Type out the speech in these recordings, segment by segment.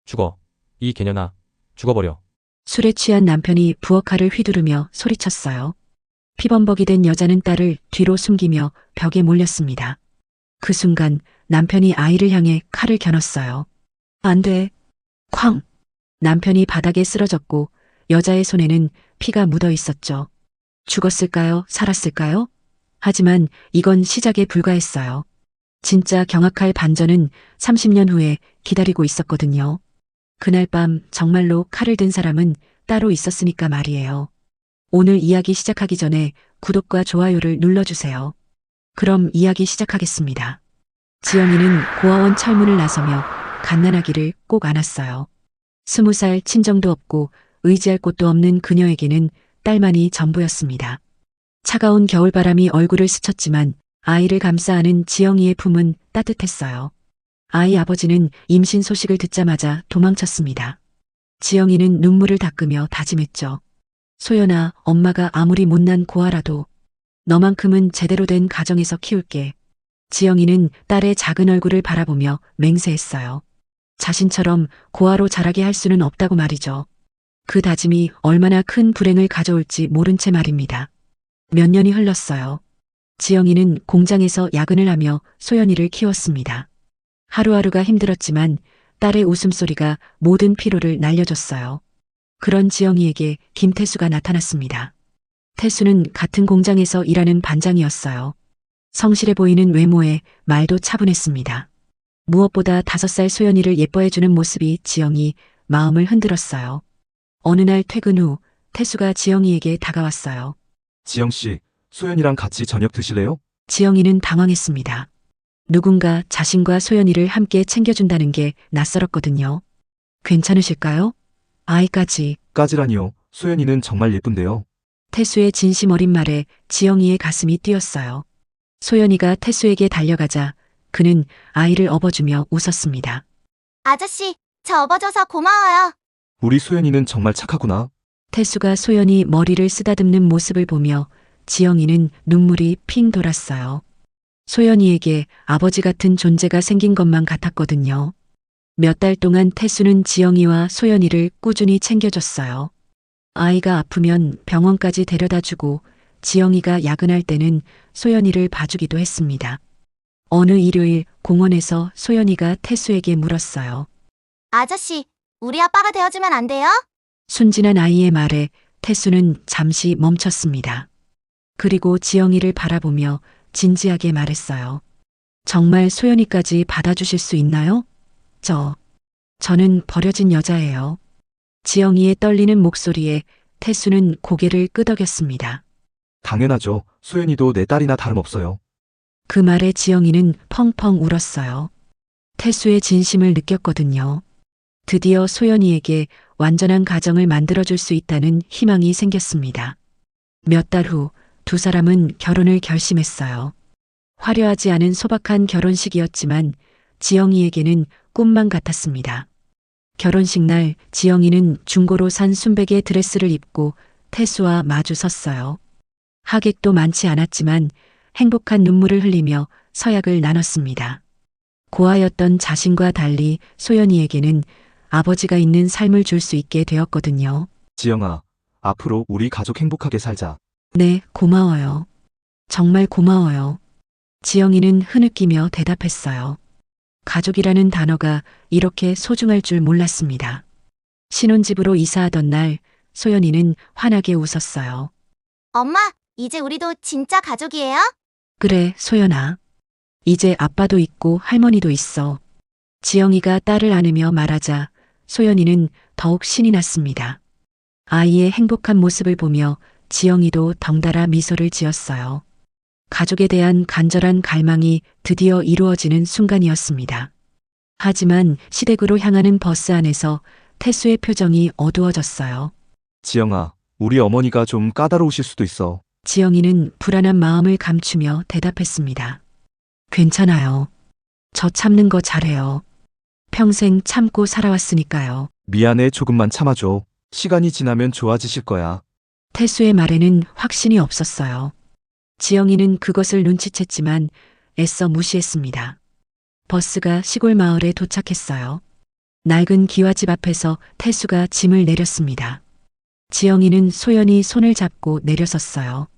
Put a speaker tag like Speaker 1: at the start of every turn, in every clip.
Speaker 1: 죽어. 이 개년아. 죽어버려.
Speaker 2: 술에 취한 남편이 부엌칼을 휘두르며 소리쳤어요. 피범벅이 된 여자는 딸을 뒤로 숨기며 벽에 몰렸습니다. 그 순간 남편이 아이를 향해 칼을 겨눴어요. 안 돼. 쾅! 남편이 바닥에 쓰러졌고 여자의 손에는 피가 묻어 있었죠. 죽었을까요? 살았을까요? 하지만 이건 시작에 불과했어요. 진짜 경악할 반전은 30년 후에 기다리고 있었거든요. 그날 밤 정말로 칼을 든 사람은 따로 있었으니까 말이에요. 오늘 이야기 시작하기 전에 구독과 좋아요를 눌러주세요. 그럼 이야기 시작하겠습니다. 지영이는 고아원 철문을 나서며 갓난아기를 꼭 안았어요. 20살 친정도 없고 의지할 곳도 없는 그녀에게는 딸만이 전부였습니다. 차가운 겨울바람이 얼굴을 스쳤지만 아이를 감싸 안은 지영이의 품은 따뜻했어요. 아이 아버지는 임신 소식을 듣자마자 도망쳤습니다. 지영이는 눈물을 닦으며 다짐했죠. 소연아, 엄마가 아무리 못난 고아라도 너만큼은 제대로 된 가정에서 키울게. 지영이는 딸의 작은 얼굴을 바라보며 맹세했어요. 자신처럼 고아로 자라게 할 수는 없다고 말이죠. 그 다짐이 얼마나 큰 불행을 가져올지 모른 채 말입니다. 몇 년이 흘렀어요. 지영이는 공장에서 야근을 하며 소연이를 키웠습니다. 하루하루가 힘들었지만 딸의 웃음소리가 모든 피로를 날려줬어요. 그런 지영이에게 김태수가 나타났습니다. 태수는 같은 공장에서 일하는 반장이었어요. 성실해 보이는 외모에 말도 차분했습니다. 무엇보다 5살 소연이를 예뻐해주는 모습이 지영이 마음을 흔들었어요. 어느 날 퇴근 후 태수가 지영이에게 다가왔어요.
Speaker 3: 지영씨, 소연이랑 같이 저녁 드실래요?
Speaker 2: 지영이는 당황했습니다. 누군가 자신과 소연이를 함께 챙겨준다는 게 낯설었거든요. 괜찮으실까요? 아이까지.
Speaker 3: 까지라니요. 소연이는 정말 예쁜데요.
Speaker 2: 태수의 진심 어린 말에 지영이의 가슴이 뛰었어요. 소연이가 태수에게 달려가자 그는 아이를 업어주며 웃었습니다.
Speaker 4: 아저씨, 저 업어줘서 고마워요.
Speaker 3: 우리 소연이는 정말 착하구나.
Speaker 2: 태수가 소연이 머리를 쓰다듬는 모습을 보며 지영이는 눈물이 핑 돌았어요. 소연이에게 아버지 같은 존재가 생긴 것만 같았거든요. 몇 달 동안 태수는 지영이와 소연이를 꾸준히 챙겨줬어요. 아이가 아프면 병원까지 데려다주고 지영이가 야근할 때는 소연이를 봐주기도 했습니다. 어느 일요일 공원에서 소연이가 태수에게 물었어요.
Speaker 4: 아저씨, 우리 아빠가 되어주면 안 돼요?
Speaker 2: 순진한 아이의 말에 태수는 잠시 멈췄습니다. 그리고 지영이를 바라보며 진지하게 말했어요. 정말 소연이까지 받아주실 수 있나요? 저는 버려진 여자예요. 지영이의 떨리는 목소리에 태수는 고개를 끄덕였습니다.
Speaker 3: 당연하죠. 소연이도 내 딸이나 다름없어요.
Speaker 2: 그 말에 지영이는 펑펑 울었어요. 태수의 진심을 느꼈거든요. 드디어 소연이에게 완전한 가정을 만들어줄 수 있다는 희망이 생겼습니다. 몇 달 후 두 사람은 결혼을 결심했어요. 화려하지 않은 소박한 결혼식이었지만 지영이에게는 꿈만 같았습니다. 결혼식 날 지영이는 중고로 산 순백의 드레스를 입고 태수와 마주 섰어요. 하객도 많지 않았지만 행복한 눈물을 흘리며 서약을 나눴습니다. 고아였던 자신과 달리 소연이에게는 아버지가 있는 삶을 줄 수 있게 되었거든요.
Speaker 3: 지영아, 앞으로 우리 가족 행복하게 살자.
Speaker 2: 네, 고마워요. 정말 고마워요. 지영이는 흐느끼며 대답했어요. 가족이라는 단어가 이렇게 소중할 줄 몰랐습니다. 신혼집으로 이사하던 날 소연이는 환하게 웃었어요.
Speaker 4: 엄마, 이제 우리도 진짜 가족이에요?
Speaker 2: 그래, 소연아. 이제 아빠도 있고 할머니도 있어. 지영이가 딸을 안으며 말하자 소연이는 더욱 신이 났습니다. 아이의 행복한 모습을 보며 지영이도 덩달아 미소를 지었어요. 가족에 대한 간절한 갈망이 드디어 이루어지는 순간이었습니다. 하지만 시댁으로 향하는 버스 안에서 태수의 표정이 어두워졌어요.
Speaker 3: 지영아, 우리 어머니가 좀 까다로우실 수도 있어.
Speaker 2: 지영이는 불안한 마음을 감추며 대답했습니다. 괜찮아요. 저 참는 거 잘해요. 평생 참고 살아왔으니까요.
Speaker 3: 미안해, 조금만 참아줘. 시간이 지나면 좋아지실 거야.
Speaker 2: 태수의 말에는 확신이 없었어요. 지영이는 그것을 눈치챘지만 애써 무시했습니다. 버스가 시골 마을에 도착했어요. 낡은 기와집 앞에서 태수가 짐을 내렸습니다. 지영이는 소연이 손을 잡고 내려섰어요.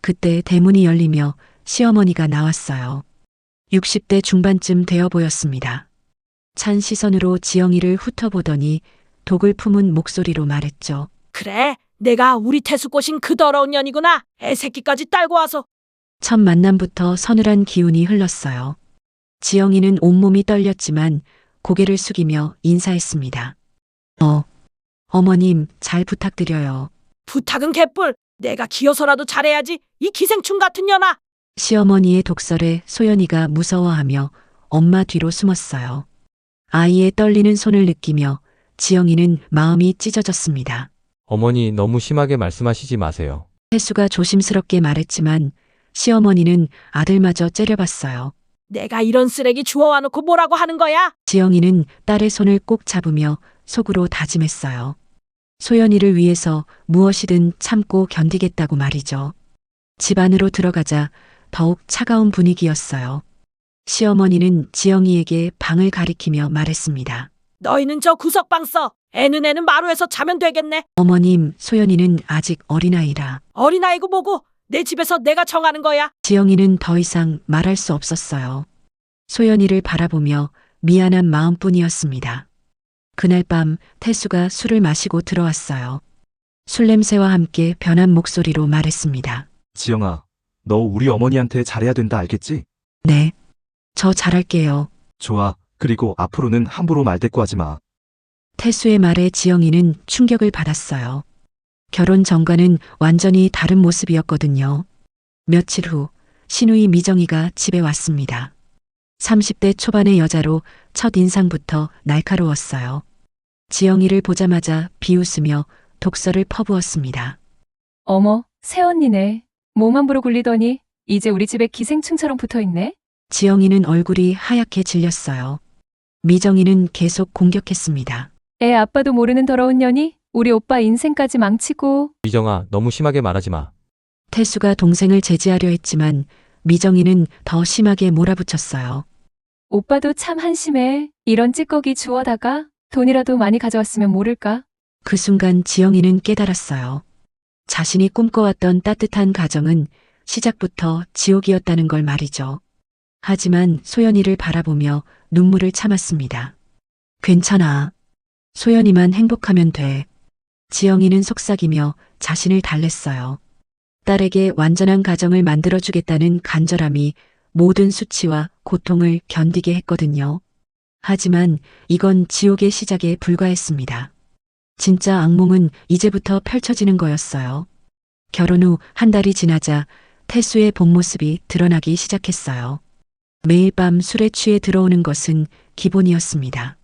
Speaker 2: 그때 대문이 열리며 시어머니가 나왔어요. 60대 중반쯤 되어 보였습니다. 찬 시선으로 지영이를 훑어보더니 독을 품은 목소리로 말했죠.
Speaker 5: 그래, 내가 우리 태수 꼬신 그 더러운 년이구나. 애새끼까지 딸고 와서.
Speaker 2: 첫 만남부터 서늘한 기운이 흘렀어요. 지영이는 온몸이 떨렸지만 고개를 숙이며 인사했습니다. 어머님, 잘 부탁드려요.
Speaker 5: 부탁은 개뿔. 내가 기어서라도 잘해야지. 이 기생충 같은 년아.
Speaker 2: 시어머니의 독설에 소연이가 무서워하며 엄마 뒤로 숨었어요. 아이의 떨리는 손을 느끼며 지영이는 마음이 찢어졌습니다.
Speaker 1: 어머니 너무 심하게 말씀하시지 마세요.
Speaker 2: 혜수가 조심스럽게 말했지만 시어머니는 아들마저 째려봤어요.
Speaker 5: 내가 이런 쓰레기 주워와 놓고 뭐라고 하는 거야?
Speaker 2: 지영이는 딸의 손을 꼭 잡으며 속으로 다짐했어요. 소연이를 위해서 무엇이든 참고 견디겠다고 말이죠. 집 안으로 들어가자 더욱 차가운 분위기였어요. 시어머니는 지영이에게 방을 가리키며 말했습니다.
Speaker 5: 너희는 저 구석방 써. 애는 마루에서 자면 되겠네.
Speaker 2: 어머님, 소연이는 아직 어린아이라.
Speaker 5: 어린아이고 뭐고. 내 집에서 내가 정하는 거야.
Speaker 2: 지영이는 더 이상 말할 수 없었어요. 소연이를 바라보며 미안한 마음뿐이었습니다. 그날 밤 태수가 술을 마시고 들어왔어요. 술 냄새와 함께 변한 목소리로 말했습니다.
Speaker 3: 지영아, 너 우리 어머니한테 잘해야 된다 알겠지?
Speaker 2: 네, 저 잘할게요.
Speaker 3: 좋아. 그리고 앞으로는 함부로 말대꾸하지 마.
Speaker 2: 태수의 말에 지영이는 충격을 받았어요. 결혼 전과는 완전히 다른 모습이었거든요. 며칠 후 시누이 미정이가 집에 왔습니다. 30대 초반의 여자로 첫 인상부터 날카로웠어요. 지영이를 보자마자 비웃으며 독설을 퍼부었습니다.
Speaker 6: 어머, 새언니네. 몸 함부로 굴리더니 이제 우리 집에 기생충처럼 붙어있네?
Speaker 2: 지영이는 얼굴이 하얗게 질렸어요. 미정이는 계속 공격했습니다.
Speaker 6: 애 아빠도 모르는 더러운 년이 우리 오빠 인생까지 망치고.
Speaker 1: 미정아, 너무 심하게 말하지 마.
Speaker 2: 태수가 동생을 제지하려 했지만 미정이는 더 심하게 몰아붙였어요.
Speaker 6: 오빠도 참 한심해. 이런 찌꺼기 주워다가 돈이라도 많이 가져왔으면 모를까?
Speaker 2: 그 순간 지영이는 깨달았어요. 자신이 꿈꿔왔던 따뜻한 가정은 시작부터 지옥이었다는 걸 말이죠. 하지만 소연이를 바라보며 눈물을 참았습니다. 괜찮아. 소연이만 행복하면 돼. 지영이는 속삭이며 자신을 달랬어요. 딸에게 완전한 가정을 만들어주겠다는 간절함이 모든 수치와 고통을 견디게 했거든요. 하지만 이건 지옥의 시작에 불과했습니다. 진짜 악몽은 이제부터 펼쳐지는 거였어요. 결혼 후 한 달이 지나자 태수의 본 모습이 드러나기 시작했어요. 매일 밤 술에 취해 들어오는 것은 기본이었습니다.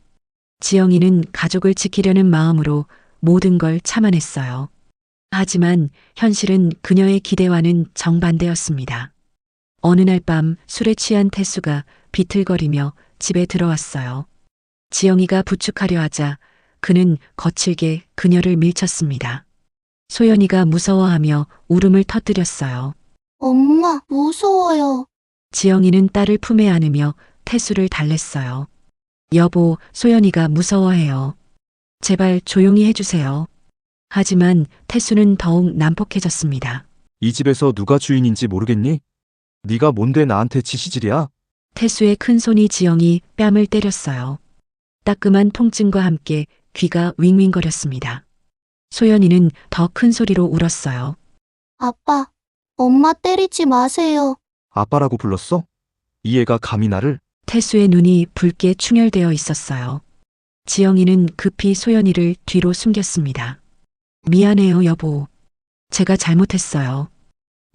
Speaker 2: 지영이는 가족을 지키려는 마음으로 모든 걸 참아냈어요. 하지만 현실은 그녀의 기대와는 정반대였습니다. 어느 날 밤 술에 취한 태수가 비틀거리며 집에 들어왔어요. 지영이가 부축하려 하자 그는 거칠게 그녀를 밀쳤습니다. 소연이가 무서워하며 울음을 터뜨렸어요.
Speaker 4: 엄마, 무서워요.
Speaker 2: 지영이는 딸을 품에 안으며 태수를 달랬어요. 여보, 소연이가 무서워해요. 제발 조용히 해주세요. 하지만 태수는 더욱 난폭해졌습니다.
Speaker 3: 이 집에서 누가 주인인지 모르겠니? 네가 뭔데 나한테 지시질이야?
Speaker 2: 태수의 큰 손이 지영이 뺨을 때렸어요. 따끔한 통증과 함께 귀가 윙윙거렸습니다. 소연이는 더 큰 소리로 울었어요.
Speaker 4: 아빠, 엄마 때리지 마세요.
Speaker 3: 아빠라고 불렀어? 이 애가 감히 나를?
Speaker 2: 태수의 눈이 붉게 충혈되어 있었어요. 지영이는 급히 소연이를 뒤로 숨겼습니다. 미안해요, 여보. 제가 잘못했어요.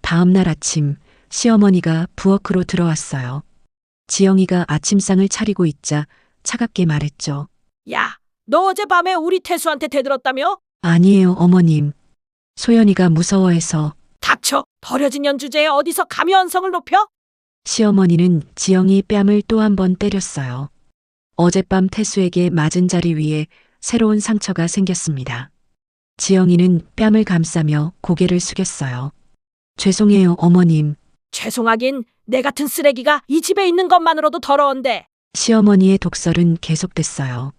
Speaker 2: 다음 날 아침 시어머니가 부엌으로 들어왔어요. 지영이가 아침상을 차리고 있자 차갑게 말했죠.
Speaker 5: 야, 너 어젯밤에 우리 태수한테 대들었다며?
Speaker 2: 아니에요, 어머님. 소연이가 무서워해서.
Speaker 5: 닥쳐. 버려진 년 주제에 어디서 감히 언성을 높여?
Speaker 2: 시어머니는 지영이 뺨을 또 한 번 때렸어요. 어젯밤 태수에게 맞은 자리 위에 새로운 상처가 생겼습니다. 지영이는 뺨을 감싸며 고개를 숙였어요. 죄송해요, 어머님.
Speaker 5: 죄송하긴 내 같은 쓰레기가 이 집에 있는 것만으로도 더러운데.
Speaker 2: 시어머니의 독설은 계속됐어요.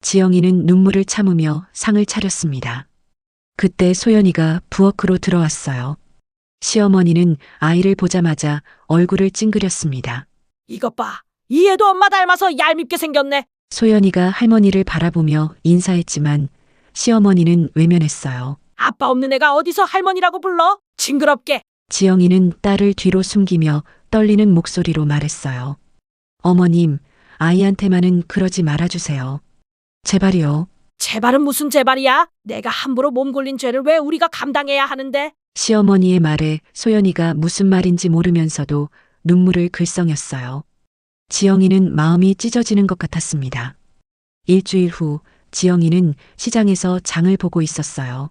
Speaker 2: 지영이는 눈물을 참으며 상을 차렸습니다. 그때 소연이가 부엌으로 들어왔어요. 시어머니는 아이를 보자마자 얼굴을 찡그렸습니다.
Speaker 5: 이것 봐. 이 애도 엄마 닮아서 얄밉게 생겼네.
Speaker 2: 소연이가 할머니를 바라보며 인사했지만 시어머니는 외면했어요.
Speaker 5: 아빠 없는 애가 어디서 할머니라고 불러? 징그럽게.
Speaker 2: 지영이는 딸을 뒤로 숨기며 떨리는 목소리로 말했어요. 어머님, 아이한테만은 그러지 말아주세요. 제발이요.
Speaker 5: 제발은 무슨 제발이야? 내가 함부로 몸 굴린 죄를 왜 우리가 감당해야 하는데?
Speaker 2: 시어머니의 말에 소연이가 무슨 말인지 모르면서도 눈물을 글썽였어요. 지영이는 마음이 찢어지는 것 같았습니다. 일주일 후 지영이는 시장에서 장을 보고 있었어요.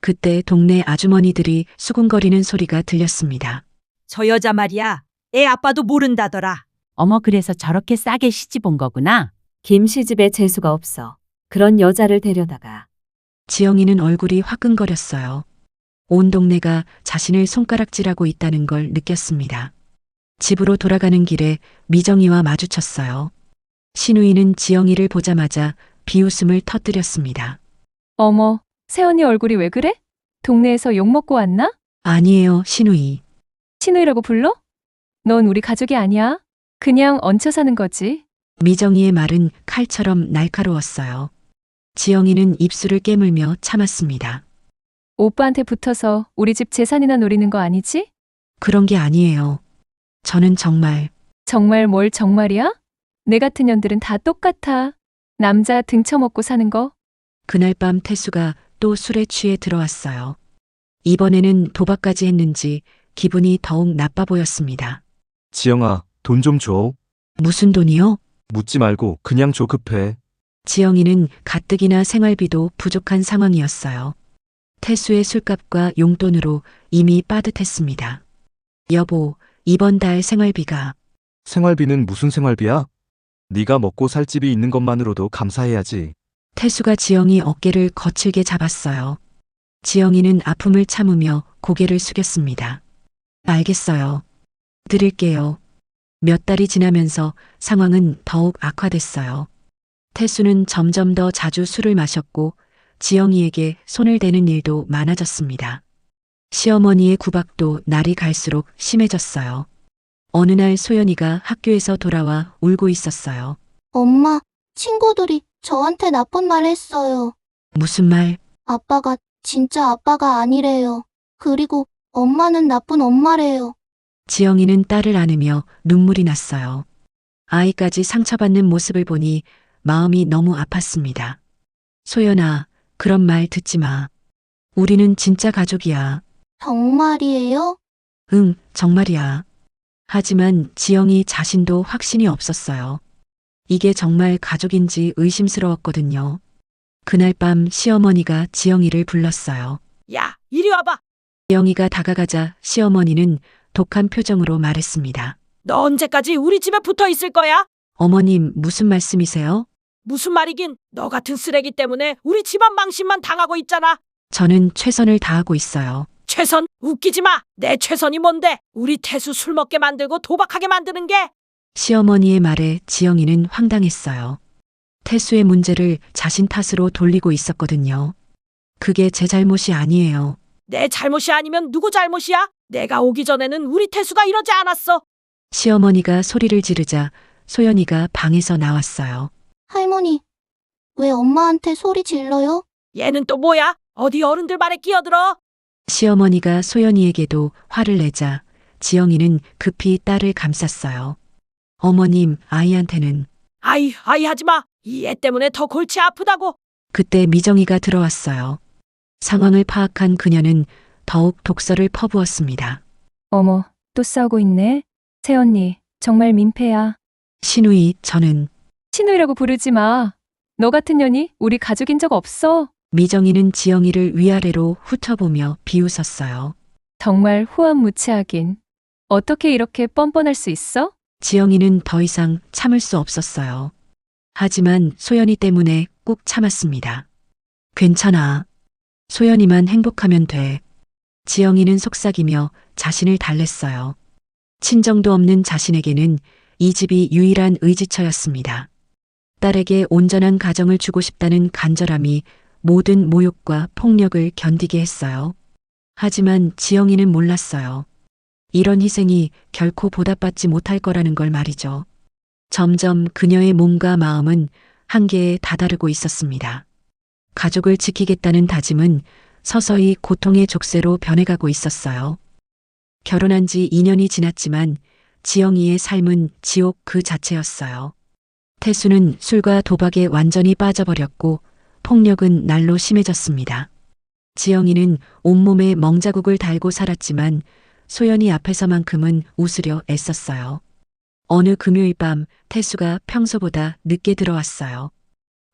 Speaker 2: 그때 동네 아주머니들이 수군거리는 소리가 들렸습니다.
Speaker 7: 저 여자 말이야. 애 아빠도 모른다더라.
Speaker 8: 어머, 그래서 저렇게 싸게 시집 온 거구나. 김 시집에 재수가 없어. 그런 여자를 데려다가.
Speaker 2: 지영이는 얼굴이 화끈거렸어요. 온 동네가 자신을 손가락질하고 있다는 걸 느꼈습니다. 집으로 돌아가는 길에 미정이와 마주쳤어요. 신우이는 지영이를 보자마자 비웃음을 터뜨렸습니다.
Speaker 6: 어머, 새언니 얼굴이 왜 그래? 동네에서 욕먹고 왔나?
Speaker 2: 아니에요, 신우이.
Speaker 6: 신우이라고 불러? 넌 우리 가족이 아니야. 그냥 얹혀 사는 거지.
Speaker 2: 미정이의 말은 칼처럼 날카로웠어요. 지영이는 입술을 깨물며 참았습니다.
Speaker 6: 오빠한테 붙어서 우리 집 재산이나 노리는 거 아니지?
Speaker 2: 그런 게 아니에요. 저는 정말
Speaker 6: 정말 뭘 정말이야? 내 같은 년들은 다 똑같아. 남자 등쳐먹고 사는 거.
Speaker 2: 그날 밤 태수가 또 술에 취해 들어왔어요. 이번에는 도박까지 했는지 기분이 더욱 나빠 보였습니다.
Speaker 3: 지영아, 돈 좀 줘.
Speaker 2: 무슨 돈이요?
Speaker 3: 묻지 말고 그냥 줘, 급해.
Speaker 2: 지영이는 가뜩이나 생활비도 부족한 상황이었어요. 태수의 술값과 용돈으로 이미 빠듯했습니다. 여보, 이번 달 생활비가.
Speaker 3: 생활비는 무슨 생활비야? 네가 먹고 살 집이 있는 것만으로도 감사해야지.
Speaker 2: 태수가 지영이 어깨를 거칠게 잡았어요. 지영이는 아픔을 참으며 고개를 숙였습니다. 알겠어요. 드릴게요. 몇 달이 지나면서 상황은 더욱 악화됐어요. 태수는 점점 더 자주 술을 마셨고 지영이에게 손을 대는 일도 많아졌습니다. 시어머니의 구박도 날이 갈수록 심해졌어요. 어느 날 소연이가 학교에서 돌아와 울고 있었어요.
Speaker 4: 엄마, 친구들이 저한테 나쁜 말 했어요.
Speaker 2: 무슨 말?
Speaker 4: 아빠가 진짜 아빠가 아니래요. 그리고 엄마는 나쁜 엄마래요.
Speaker 2: 지영이는 딸을 안으며 눈물이 났어요. 아이까지 상처받는 모습을 보니 마음이 너무 아팠습니다. 소연아, 그런 말 듣지 마. 우리는 진짜 가족이야.
Speaker 4: 정말이에요?
Speaker 2: 응, 정말이야. 하지만 지영이 자신도 확신이 없었어요. 이게 정말 가족인지 의심스러웠거든요. 그날 밤 시어머니가 지영이를 불렀어요.
Speaker 5: 야, 이리 와봐.
Speaker 2: 지영이가 다가가자 시어머니는 독한 표정으로 말했습니다.
Speaker 5: 너 언제까지 우리 집에 붙어 있을 거야?
Speaker 2: 어머님, 무슨 말씀이세요?
Speaker 5: 무슨 말이긴. 너 같은 쓰레기 때문에 우리 집안 망신만 당하고 있잖아.
Speaker 2: 저는 최선을 다하고 있어요.
Speaker 5: 최선? 웃기지 마. 내 최선이 뭔데? 우리 태수 술 먹게 만들고 도박하게 만드는 게?
Speaker 2: 시어머니의 말에 지영이는 황당했어요. 태수의 문제를 자신 탓으로 돌리고 있었거든요. 그게 제 잘못이 아니에요.
Speaker 5: 내 잘못이 아니면 누구 잘못이야? 내가 오기 전에는 우리 태수가 이러지 않았어.
Speaker 2: 시어머니가 소리를 지르자 소연이가 방에서 나왔어요.
Speaker 4: 할머니, 왜 엄마한테 소리 질러요?
Speaker 5: 얘는 또 뭐야? 어디 어른들 말에 끼어들어?
Speaker 2: 시어머니가 소연이에게도 화를 내자 지영이는 급히 딸을 감쌌어요. 어머님, 아이한테는.
Speaker 5: 아이 하지 마. 이 애 때문에 더 골치 아프다고.
Speaker 2: 그때 미정이가 들어왔어요. 상황을 파악한 그녀는 더욱 독설을 퍼부었습니다.
Speaker 6: 어머, 또 싸우고 있네. 새언니, 정말 민폐야.
Speaker 2: 신우이, 저는.
Speaker 6: 신우이라고 부르지 마. 너 같은 년이 우리 가족인 적 없어.
Speaker 2: 미정이는 지영이를 위아래로 훑어보며 비웃었어요.
Speaker 6: 정말 후한무치하긴. 어떻게 이렇게 뻔뻔할 수 있어?
Speaker 2: 지영이는 더 이상 참을 수 없었어요. 하지만 소연이 때문에 꾹 참았습니다. 괜찮아. 소연이만 행복하면 돼. 지영이는 속삭이며 자신을 달랬어요. 친정도 없는 자신에게는 이 집이 유일한 의지처였습니다. 딸에게 온전한 가정을 주고 싶다는 간절함이 모든 모욕과 폭력을 견디게 했어요. 하지만 지영이는 몰랐어요. 이런 희생이 결코 보답받지 못할 거라는 걸 말이죠. 점점 그녀의 몸과 마음은 한계에 다다르고 있었습니다. 가족을 지키겠다는 다짐은 서서히 고통의 족쇄로 변해가고 있었어요. 결혼한 지 2년이 지났지만 지영이의 삶은 지옥 그 자체였어요. 태수는 술과 도박에 완전히 빠져버렸고 폭력은 날로 심해졌습니다. 지영이는 온몸에 멍자국을 달고 살았지만 소연이 앞에서만큼은 웃으려 애썼어요. 어느 금요일 밤 태수가 평소보다 늦게 들어왔어요.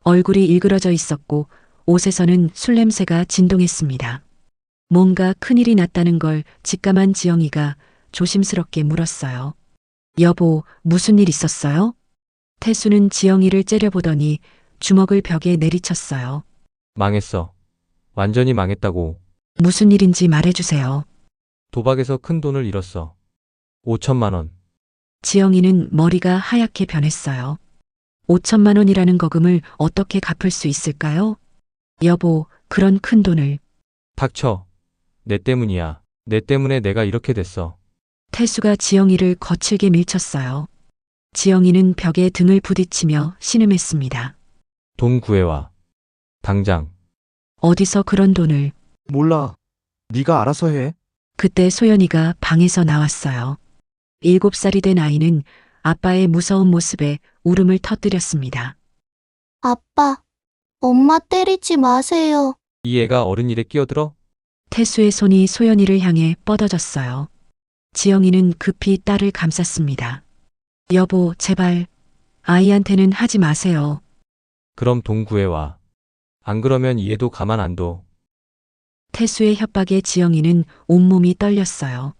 Speaker 2: 얼굴이 일그러져 있었고 옷에서는 술 냄새가 진동했습니다. 뭔가 큰일이 났다는 걸 직감한 지영이가 조심스럽게 물었어요. 여보, 무슨 일 있었어요? 태수는 지영이를 째려보더니 주먹을 벽에 내리쳤어요.
Speaker 1: 망했어. 완전히 망했다고.
Speaker 2: 무슨 일인지 말해주세요.
Speaker 1: 도박에서 큰 돈을 잃었어. 5천만 원.
Speaker 2: 지영이는 머리가 하얗게 변했어요. 5천만 원이라는 거금을 어떻게 갚을 수 있을까요? 여보, 그런 큰 돈을.
Speaker 1: 닥쳐. 내 때문이야. 내 때문에 내가 이렇게 됐어.
Speaker 2: 태수가 지영이를 거칠게 밀쳤어요. 지영이는 벽에 등을 부딪히며 신음했습니다.
Speaker 1: 돈 구해와. 당장.
Speaker 2: 어디서 그런 돈을.
Speaker 3: 몰라. 네가 알아서 해.
Speaker 2: 그때 소연이가 방에서 나왔어요. 7살이 된 아이는 아빠의 무서운 모습에 울음을 터뜨렸습니다.
Speaker 4: 아빠, 엄마 때리지 마세요.
Speaker 1: 이 애가 어른 일에 끼어들어?
Speaker 2: 태수의 손이 소연이를 향해 뻗어졌어요. 지영이는 급히 딸을 감쌌습니다. 여보, 제발. 아이한테는 하지 마세요.
Speaker 1: 그럼 돈 구해와. 안 그러면 이 애도 가만 안 둬.
Speaker 2: 태수의 협박에 지영이는 온몸이 떨렸어요.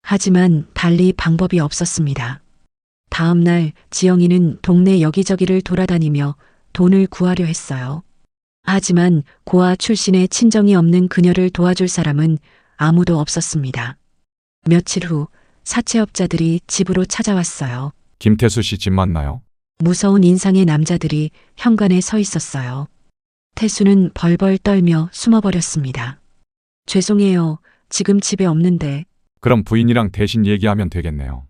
Speaker 2: 하지만 달리 방법이 없었습니다. 다음 날 지영이는 동네 여기저기를 돌아다니며 돈을 구하려 했어요. 하지만 고아 출신의 친정이 없는 그녀를 도와줄 사람은 아무도 없었습니다. 며칠 후 사채업자들이 집으로 찾아왔어요.
Speaker 9: 김태수 씨 집 맞나요?
Speaker 2: 무서운 인상의 남자들이 현관에 서 있었어요. 태수는 벌벌 떨며 숨어버렸습니다. 죄송해요. 지금 집에 없는데.
Speaker 9: 그럼 부인이랑 대신 얘기하면 되겠네요.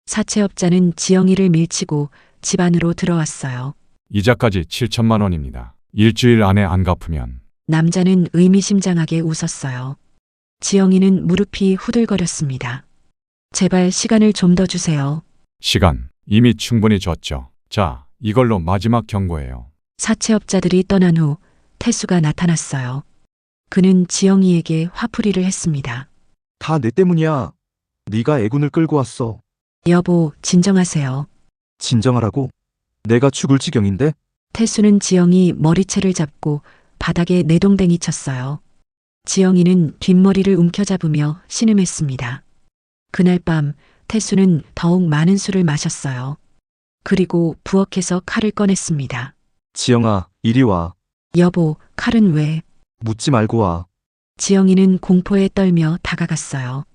Speaker 2: 사채업자는 지영이를 밀치고 집 안으로 들어왔어요.
Speaker 9: 이자까지 7천만 원입니다. 일주일 안에 안 갚으면.
Speaker 2: 남자는 의미심장하게 웃었어요. 지영이는 무릎이 후들거렸습니다. 제발 시간을 좀 더 주세요.
Speaker 9: 시간 이미 충분히 줬죠. 자, 이걸로 마지막 경고예요.
Speaker 2: 사채업자들이 떠난 후 태수가 나타났어요. 그는 지영이에게 화풀이를 했습니다.
Speaker 3: 다 내 때문이야. 네가 애군을 끌고 왔어.
Speaker 2: 여보, 진정하세요.
Speaker 3: 진정하라고? 내가 죽을 지경인데?
Speaker 2: 태수는 지영이 머리채를 잡고 바닥에 내동댕이 쳤어요. 지영이는 뒷머리를 움켜잡으며 신음했습니다. 그날 밤 태수는 더욱 많은 술을 마셨어요. 그리고 부엌에서 칼을 꺼냈습니다.
Speaker 3: 지영아, 이리 와.
Speaker 2: 여보, 칼은 왜?
Speaker 3: 묻지 말고 와.
Speaker 2: 지영이는 공포에 떨며 다가갔어요.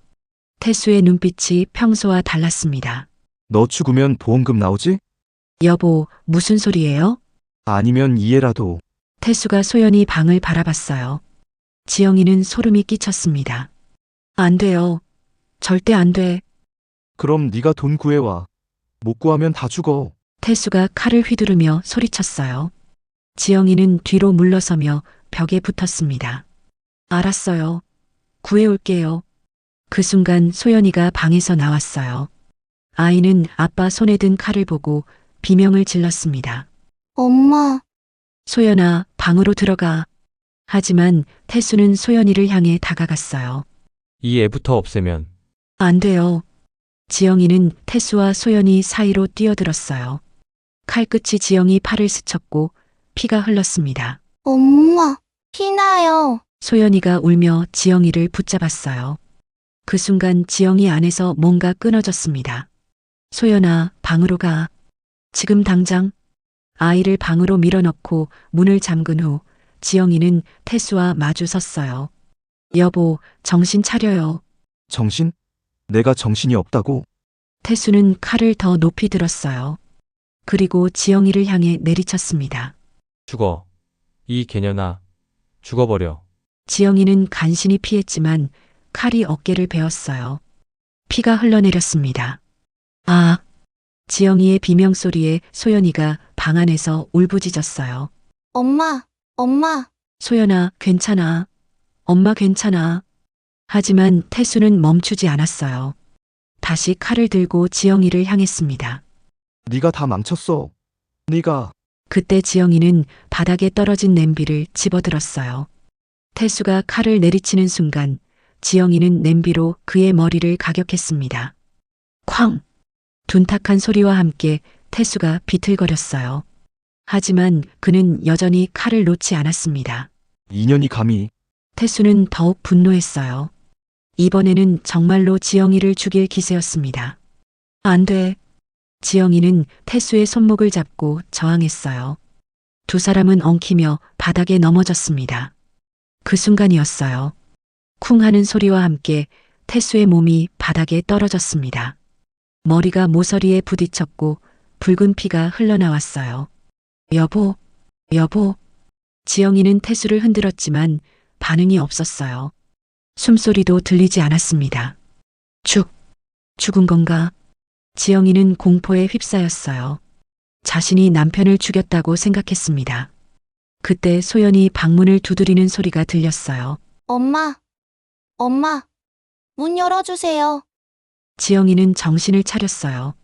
Speaker 2: 태수의 눈빛이 평소와 달랐습니다.
Speaker 3: 너 죽으면 보험금 나오지?
Speaker 2: 여보, 무슨 소리예요?
Speaker 3: 아니면 이해라도.
Speaker 2: 태수가 소연히 방을 바라봤어요. 지영이는 소름이 끼쳤습니다. 안 돼요. 절대 안 돼.
Speaker 3: 그럼 네가 돈 구해와. 못 구하면 다 죽어.
Speaker 2: 태수가 칼을 휘두르며 소리쳤어요. 지영이는 뒤로 물러서며 벽에 붙었습니다. 알았어요. 구해올게요. 그 순간 소연이가 방에서 나왔어요. 아이는 아빠 손에 든 칼을 보고 비명을 질렀습니다.
Speaker 4: 엄마,
Speaker 2: 소연아, 방으로 들어가. 하지만 태수는 소연이를 향해 다가갔어요.
Speaker 1: 이 애부터 없애면.
Speaker 2: 안 돼요. 지영이는 태수와 소연이 사이로 뛰어들었어요. 칼끝이 지영이 팔을 스쳤고 피가 흘렀습니다.
Speaker 4: 엄마, 피나요.
Speaker 2: 소연이가 울며 지영이를 붙잡았어요. 그 순간 지영이 안에서 뭔가 끊어졌습니다. 소연아, 방으로 가. 지금 당장. 아이를 방으로 밀어넣고 문을 잠근 후 지영이는 태수와 마주 섰어요. 여보, 정신 차려요.
Speaker 3: 정신? 내가 정신이 없다고?
Speaker 2: 태수는 칼을 더 높이 들었어요. 그리고 지영이를 향해 내리쳤습니다.
Speaker 1: 죽어. 이 개년아. 죽어버려.
Speaker 2: 지영이는 간신히 피했지만 칼이 어깨를 베었어요. 피가 흘러내렸습니다. 아! 지영이의 비명소리에 소연이가 방 안에서 울부짖었어요.
Speaker 4: 엄마, 엄마.
Speaker 2: 소연아, 괜찮아. 엄마 괜찮아. 하지만 태수는 멈추지 않았어요. 다시 칼을 들고 지영이를 향했습니다.
Speaker 3: 네가 다 망쳤어. 네가
Speaker 2: 그때 지영이는 바닥에 떨어진 냄비를 집어들었어요. 태수가 칼을 내리치는 순간 지영이는 냄비로 그의 머리를 가격했습니다. 쾅! 둔탁한 소리와 함께 태수가 비틀거렸어요. 하지만 그는 여전히 칼을 놓지 않았습니다.
Speaker 3: 인연이 감히
Speaker 2: 태수는 더욱 분노했어요. 이번에는 정말로 지영이를 죽일 기세였습니다. 안 돼. 지영이는 태수의 손목을 잡고 저항했어요. 두 사람은 엉키며 바닥에 넘어졌습니다. 그 순간이었어요. 쿵 하는 소리와 함께 태수의 몸이 바닥에 떨어졌습니다. 머리가 모서리에 부딪혔고 붉은 피가 흘러나왔어요. 여보, 여보. 지영이는 태수를 흔들었지만 반응이 없었어요. 숨소리도 들리지 않았습니다. 죽은 건가? 지영이는 공포에 휩싸였어요. 자신이 남편을 죽였다고 생각했습니다. 그때 소연이 방문을 두드리는 소리가 들렸어요.
Speaker 4: 엄마, 엄마. 문 열어주세요.
Speaker 2: 지영이는 정신을 차렸어요.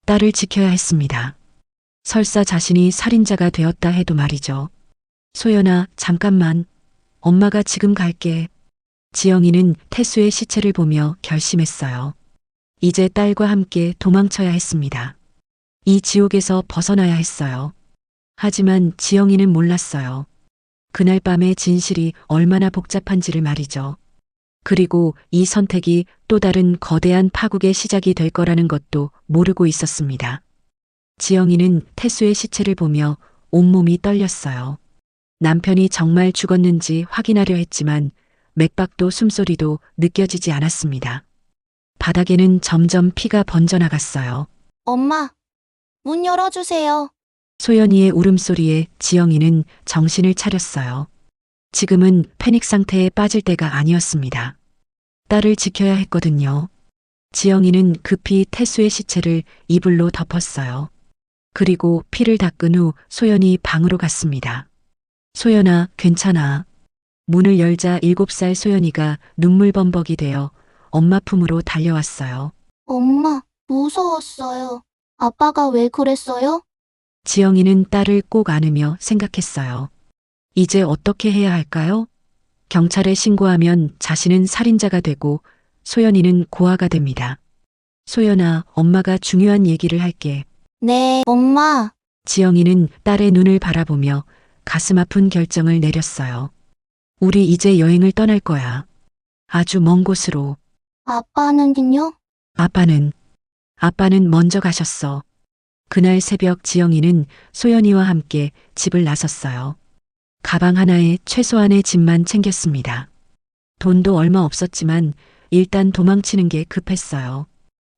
Speaker 2: 딸을 지켜야 했습니다. 설사 자신이 살인자가 되었다 해도 말이죠. 소연아, 잠깐만. 엄마가 지금 갈게. 지영이는 태수의 시체를 보며 결심했어요. 이제 딸과 함께 도망쳐야 했습니다. 이 지옥에서 벗어나야 했어요. 하지만 지영이는 몰랐어요. 그날 밤의 진실이 얼마나 복잡한지를 말이죠. 그리고 이 선택이 또 다른 거대한 파국의 시작이 될 거라는 것도 모르고 있었습니다. 지영이는 태수의 시체를 보며 온몸이 떨렸어요. 남편이 정말 죽었는지 확인하려 했지만 맥박도 숨소리도 느껴지지 않았습니다. 바닥에는 점점 피가 번져나갔어요.
Speaker 4: 엄마, 문 열어주세요.
Speaker 2: 소연이의 울음소리에 지영이는 정신을 차렸어요. 지금은 패닉 상태에 빠질 때가 아니었습니다. 딸을 지켜야 했거든요. 지영이는 급히 태수의 시체를 이불로 덮었어요. 그리고 피를 닦은 후 소연이 방으로 갔습니다. 소연아, 괜찮아. 문을 열자 7살 소연이가 눈물범벅이 되어 엄마 품으로 달려왔어요.
Speaker 4: 엄마, 무서웠어요. 아빠가 왜 그랬어요?
Speaker 2: 지영이는 딸을 꼭 안으며 생각했어요. 이제 어떻게 해야 할까요? 경찰에 신고하면 자신은 살인자가 되고 소연이는 고아가 됩니다. 소연아, 엄마가 중요한 얘기를 할게.
Speaker 4: 네, 엄마.
Speaker 2: 지영이는 딸의 눈을 바라보며 가슴 아픈 결정을 내렸어요. 우리 이제 여행을 떠날 거야. 아주 먼 곳으로.
Speaker 4: 아빠는요?
Speaker 2: 아빠는 먼저 가셨어. 그날 새벽 지영이는 소연이와 함께 집을 나섰어요. 가방 하나에 최소한의 짐만 챙겼습니다. 돈도 얼마 없었지만 일단 도망치는 게 급했어요.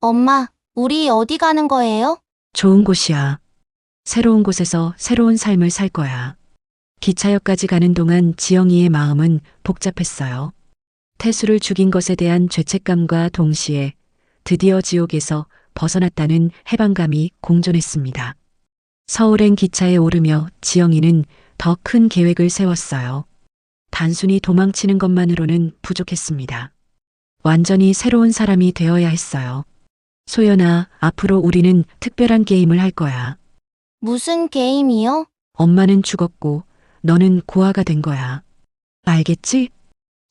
Speaker 4: 엄마, 우리 어디 가는 거예요?
Speaker 2: 좋은 곳이야. 새로운 곳에서 새로운 삶을 살 거야. 기차역까지 가는 동안 지영이의 마음은 복잡했어요. 태수를 죽인 것에 대한 죄책감과 동시에 드디어 지옥에서 벗어났다는 해방감이 공존했습니다. 서울행 기차에 오르며 지영이는 더 큰 계획을 세웠어요. 단순히 도망치는 것만으로는 부족했습니다. 완전히 새로운 사람이 되어야 했어요. 소연아, 앞으로 우리는 특별한 게임을 할 거야.
Speaker 4: 무슨 게임이요?
Speaker 2: 엄마는 죽었고 너는 고아가 된 거야. 알겠지?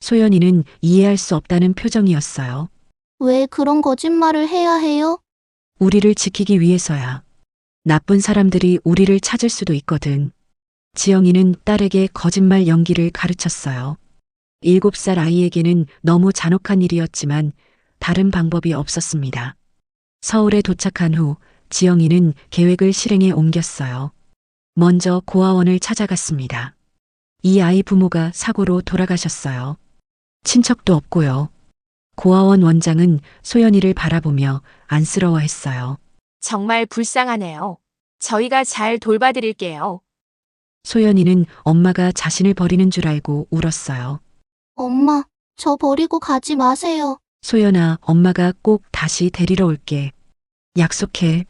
Speaker 2: 소연이는 이해할 수 없다는 표정이었어요.
Speaker 4: 왜 그런 거짓말을 해야 해요?
Speaker 2: 우리를 지키기 위해서야. 나쁜 사람들이 우리를 찾을 수도 있거든. 지영이는 딸에게 거짓말 연기를 가르쳤어요. 7살 아이에게는 너무 잔혹한 일이었지만 다른 방법이 없었습니다. 서울에 도착한 후 지영이는 계획을 실행에 옮겼어요. 먼저 고아원을 찾아갔습니다. 이 아이 부모가 사고로 돌아가셨어요. 친척도 없고요. 고아원 원장은 소연이를 바라보며 안쓰러워했어요.
Speaker 10: 정말 불쌍하네요. 저희가 잘 돌봐드릴게요.
Speaker 2: 소연이는 엄마가 자신을 버리는 줄 알고 울었어요.
Speaker 4: 엄마, 저 버리고 가지 마세요.
Speaker 2: 소연아, 엄마가 꼭 다시 데리러 올게. 약속해.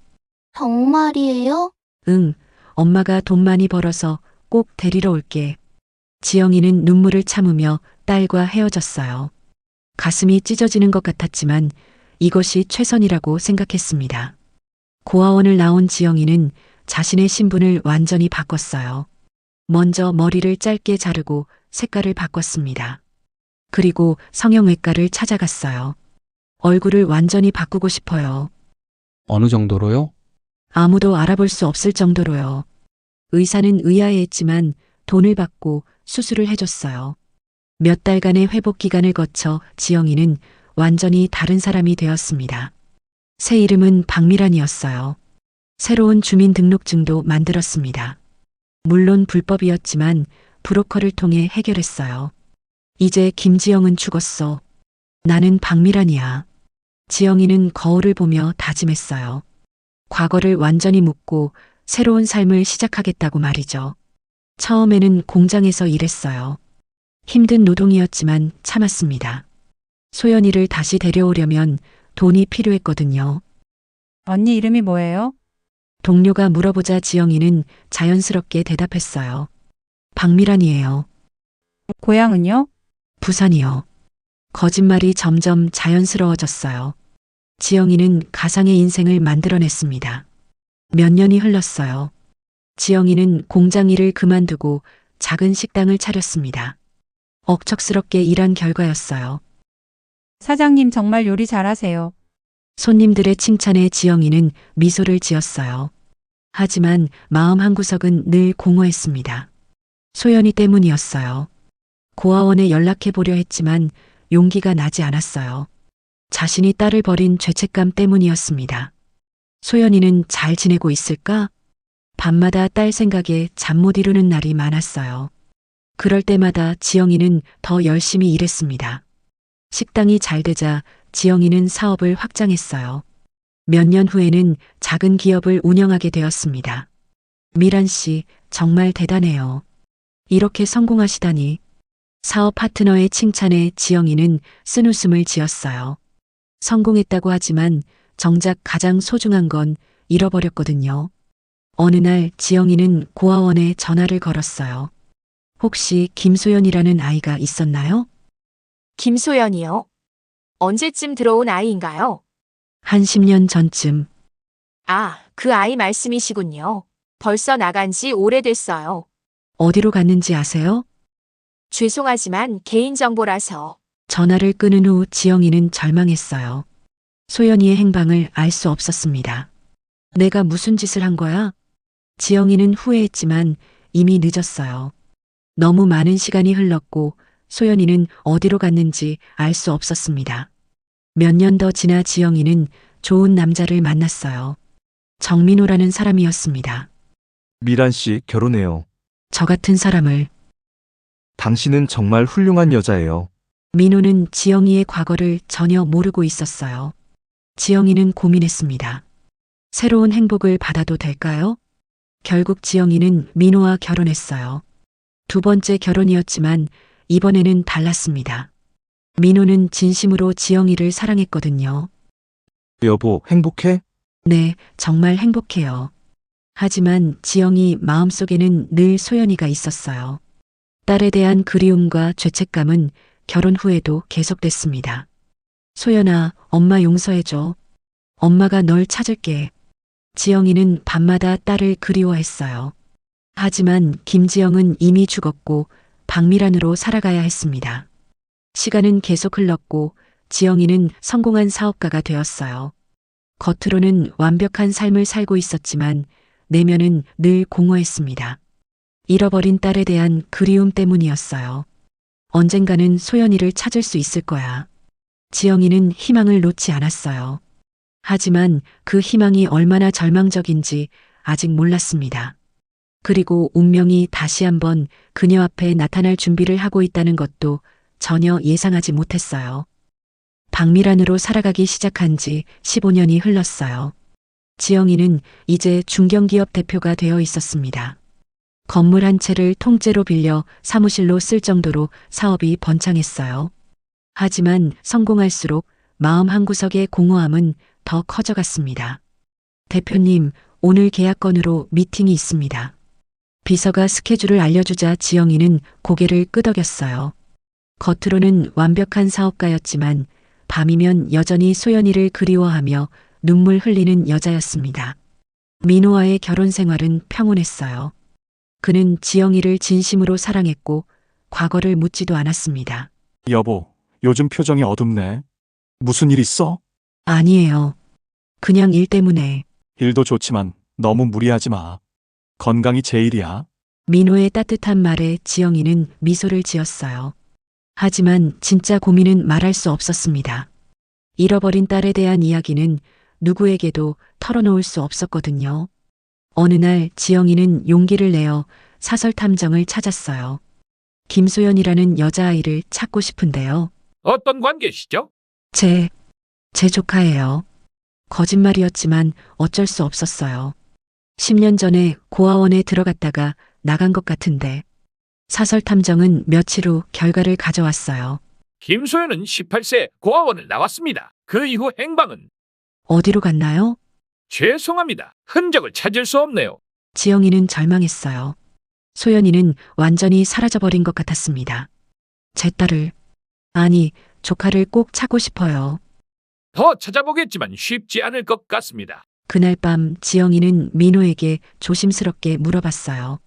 Speaker 4: 정말이에요?
Speaker 2: 응, 엄마가 돈 많이 벌어서 꼭 데리러 올게. 지영이는 눈물을 참으며 딸과 헤어졌어요. 가슴이 찢어지는 것 같았지만 이것이 최선이라고 생각했습니다. 고아원을 나온 지영이는 자신의 신분을 완전히 바꿨어요. 먼저 머리를 짧게 자르고 색깔을 바꿨습니다. 그리고 성형외과를 찾아갔어요. 얼굴을 완전히 바꾸고 싶어요.
Speaker 11: 어느 정도로요?
Speaker 2: 아무도 알아볼 수 없을 정도로요. 의사는 의아해했지만 돈을 받고 수술을 해줬어요. 몇 달간의 회복 기간을 거쳐 지영이는 완전히 다른 사람이 되었습니다. 새 이름은 박미란이었어요. 새로운 주민등록증도 만들었습니다. 물론 불법이었지만 브로커를 통해 해결했어요. 이제 김지영은 죽었어. 나는 박미란이야. 지영이는 거울을 보며 다짐했어요. 과거를 완전히 묻고 새로운 삶을 시작하겠다고 말이죠. 처음에는 공장에서 일했어요. 힘든 노동이었지만 참았습니다. 소연이를 다시 데려오려면 돈이 필요했거든요.
Speaker 12: 언니 이름이 뭐예요?
Speaker 2: 동료가 물어보자 지영이는 자연스럽게 대답했어요. 박미란이에요.
Speaker 12: 고향은요?
Speaker 2: 부산이요. 거짓말이 점점 자연스러워졌어요. 지영이는 가상의 인생을 만들어냈습니다. 몇 년이 흘렀어요. 지영이는 공장 일을 그만두고 작은 식당을 차렸습니다. 억척스럽게 일한 결과였어요.
Speaker 12: 사장님 정말 요리 잘하세요.
Speaker 2: 손님들의 칭찬에 지영이는 미소를 지었어요. 하지만 마음 한구석은 늘 공허했습니다. 소연이 때문이었어요. 고아원에 연락해 보려 했지만 용기가 나지 않았어요. 자신이 딸을 버린 죄책감 때문이었습니다. 소연이는 잘 지내고 있을까? 밤마다 딸 생각에 잠 못 이루는 날이 많았어요. 그럴 때마다 지영이는 더 열심히 일했습니다. 식당이 잘 되자 지영이는 사업을 확장했어요. 몇 년 후에는 작은 기업을 운영하게 되었습니다. 미란 씨, 정말 대단해요. 이렇게 성공하시다니. 사업 파트너의 칭찬에 지영이는 쓴웃음을 지었어요. 성공했다고 하지만 정작 가장 소중한 건 잃어버렸거든요. 어느 날 지영이는 고아원에 전화를 걸었어요. 혹시 김소연이라는 아이가 있었나요?
Speaker 10: 김소연이요? 언제쯤 들어온 아이인가요?
Speaker 2: 한 10년 전쯤.
Speaker 10: 아, 그 아이 말씀이시군요. 벌써 나간 지 오래됐어요.
Speaker 2: 어디로 갔는지 아세요?
Speaker 10: 죄송하지만 개인정보라서.
Speaker 2: 전화를 끊은 후 지영이는 절망했어요. 소연이의 행방을 알 수 없었습니다. 내가 무슨 짓을 한 거야? 지영이는 후회했지만 이미 늦었어요. 너무 많은 시간이 흘렀고 소연이는 어디로 갔는지 알 수 없었습니다. 몇 년 더 지나 지영이는 좋은 남자를 만났어요. 정민호라는 사람이었습니다.
Speaker 3: 미란 씨, 결혼해요.
Speaker 2: 저 같은 사람을.
Speaker 3: 당신은 정말 훌륭한 여자예요.
Speaker 2: 민호는 지영이의 과거를 전혀 모르고 있었어요. 지영이는 고민했습니다. 새로운 행복을 받아도 될까요? 결국 지영이는 민호와 결혼했어요. 두 번째 결혼이었지만 이번에는 달랐습니다. 민호는 진심으로 지영이를 사랑했거든요.
Speaker 3: 여보, 행복해?
Speaker 2: 네, 정말 행복해요. 하지만 지영이 마음속에는 늘 소연이가 있었어요. 딸에 대한 그리움과 죄책감은 결혼 후에도 계속됐습니다. 소연아, 엄마 용서해줘. 엄마가 널 찾을게. 지영이는 밤마다 딸을 그리워했어요. 하지만 김지영은 이미 죽었고 박미란으로 살아가야 했습니다. 시간은 계속 흘렀고 지영이는 성공한 사업가가 되었어요. 겉으로는 완벽한 삶을 살고 있었지만 내면은 늘 공허했습니다. 잃어버린 딸에 대한 그리움 때문이었어요. 언젠가는 소연이를 찾을 수 있을 거야. 지영이는 희망을 놓지 않았어요. 하지만 그 희망이 얼마나 절망적인지 아직 몰랐습니다. 그리고 운명이 다시 한번 그녀 앞에 나타날 준비를 하고 있다는 것도 전혀 예상하지 못했어요. 박미란으로 살아가기 시작한 지 15년이 흘렀어요. 지영이는 이제 중견기업 대표가 되어 있었습니다. 건물 한 채를 통째로 빌려 사무실로 쓸 정도로 사업이 번창했어요. 하지만 성공할수록 마음 한구석의 공허함은 더 커져갔습니다. 대표님, 오늘 계약건으로 미팅이 있습니다. 비서가 스케줄을 알려주자 지영이는 고개를 끄덕였어요. 겉으로는 완벽한 사업가였지만 밤이면 여전히 소연이를 그리워하며 눈물 흘리는 여자였습니다. 민호와의 결혼 생활은 평온했어요. 그는 지영이를 진심으로 사랑했고 과거를 묻지도 않았습니다.
Speaker 3: 여보, 요즘 표정이 어둡네. 무슨 일 있어?
Speaker 2: 아니에요. 그냥 일 때문에.
Speaker 3: 일도 좋지만 너무 무리하지 마. 건강이 제일이야.
Speaker 2: 민호의 따뜻한 말에 지영이는 미소를 지었어요. 하지만 진짜 고민은 말할 수 없었습니다. 잃어버린 딸에 대한 이야기는 누구에게도 털어놓을 수 없었거든요. 어느 날 지영이는 용기를 내어 사설 탐정을 찾았어요. 김소연이라는 여자아이를 찾고 싶은데요.
Speaker 13: 어떤 관계시죠?
Speaker 2: 제 조카예요. 거짓말이었지만 어쩔 수 없었어요. 10년 전에 고아원에 들어갔다가 나간 것 같은데 사설 탐정은 며칠 후 결과를 가져왔어요.
Speaker 13: 김소연은 18세 고아원을 나왔습니다. 그 이후 행방은?
Speaker 2: 어디로 갔나요?
Speaker 13: 죄송합니다. 흔적을 찾을 수 없네요.
Speaker 2: 지영이는 절망했어요. 소연이는 완전히 사라져버린 것 같았습니다. 제 딸을, 아니, 조카를 꼭 찾고 싶어요.
Speaker 13: 더 찾아보겠지만 쉽지 않을 것 같습니다.
Speaker 2: 그날 밤 지영이는 민호에게 조심스럽게 물어봤어요.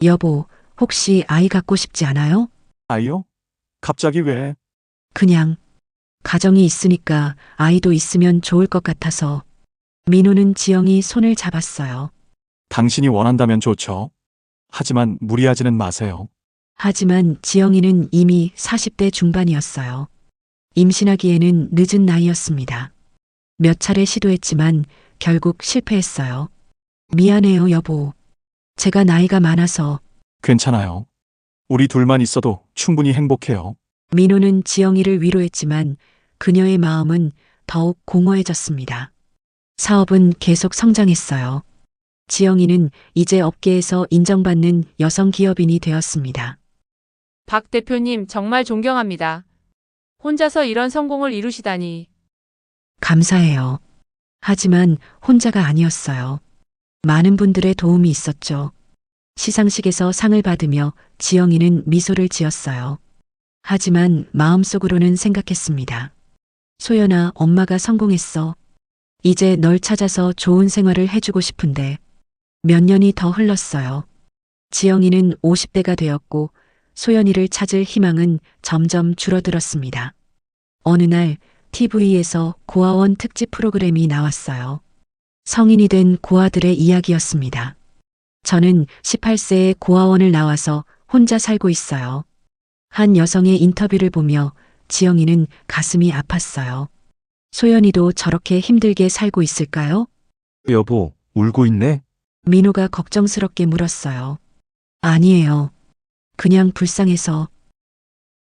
Speaker 2: 여보, 혹시 아이 갖고 싶지 않아요?
Speaker 3: 아이요? 갑자기 왜?
Speaker 2: 그냥 가정이 있으니까 아이도 있으면 좋을 것 같아서. 민호는 지영이 손을 잡았어요.
Speaker 3: 당신이 원한다면 좋죠. 하지만 무리하지는 마세요.
Speaker 2: 하지만 지영이는 이미 40대 중반이었어요. 임신하기에는 늦은 나이였습니다. 몇 차례 시도했지만 결국 실패했어요. 미안해요, 여보. 제가 나이가 많아서.
Speaker 3: 괜찮아요. 우리 둘만 있어도 충분히 행복해요.
Speaker 2: 민호는 지영이를 위로했지만 그녀의 마음은 더욱 공허해졌습니다. 사업은 계속 성장했어요. 지영이는 이제 업계에서 인정받는 여성 기업인이 되었습니다.
Speaker 14: 박 대표님 정말 존경합니다. 혼자서 이런 성공을 이루시다니.
Speaker 2: 감사해요. 하지만 혼자가 아니었어요. 많은 분들의 도움이 있었죠. 시상식에서 상을 받으며 지영이는 미소를 지었어요. 하지만 마음속으로는 생각했습니다. 소연아, 엄마가 성공했어. 이제 널 찾아서 좋은 생활을 해주고 싶은데. 몇 년이 더 흘렀어요. 지영이는 50대가 되었고 소연이를 찾을 희망은 점점 줄어들었습니다. 어느 날 TV에서 고아원 특집 프로그램이 나왔어요. 성인이 된 고아들의 이야기였습니다. 저는 18세에 고아원을 나와서 혼자 살고 있어요. 한 여성의 인터뷰를 보며 지영이는 가슴이 아팠어요. 소연이도 저렇게 힘들게 살고 있을까요?
Speaker 3: 여보, 울고 있네?
Speaker 2: 민호가 걱정스럽게 물었어요. 아니에요. 그냥 불쌍해서.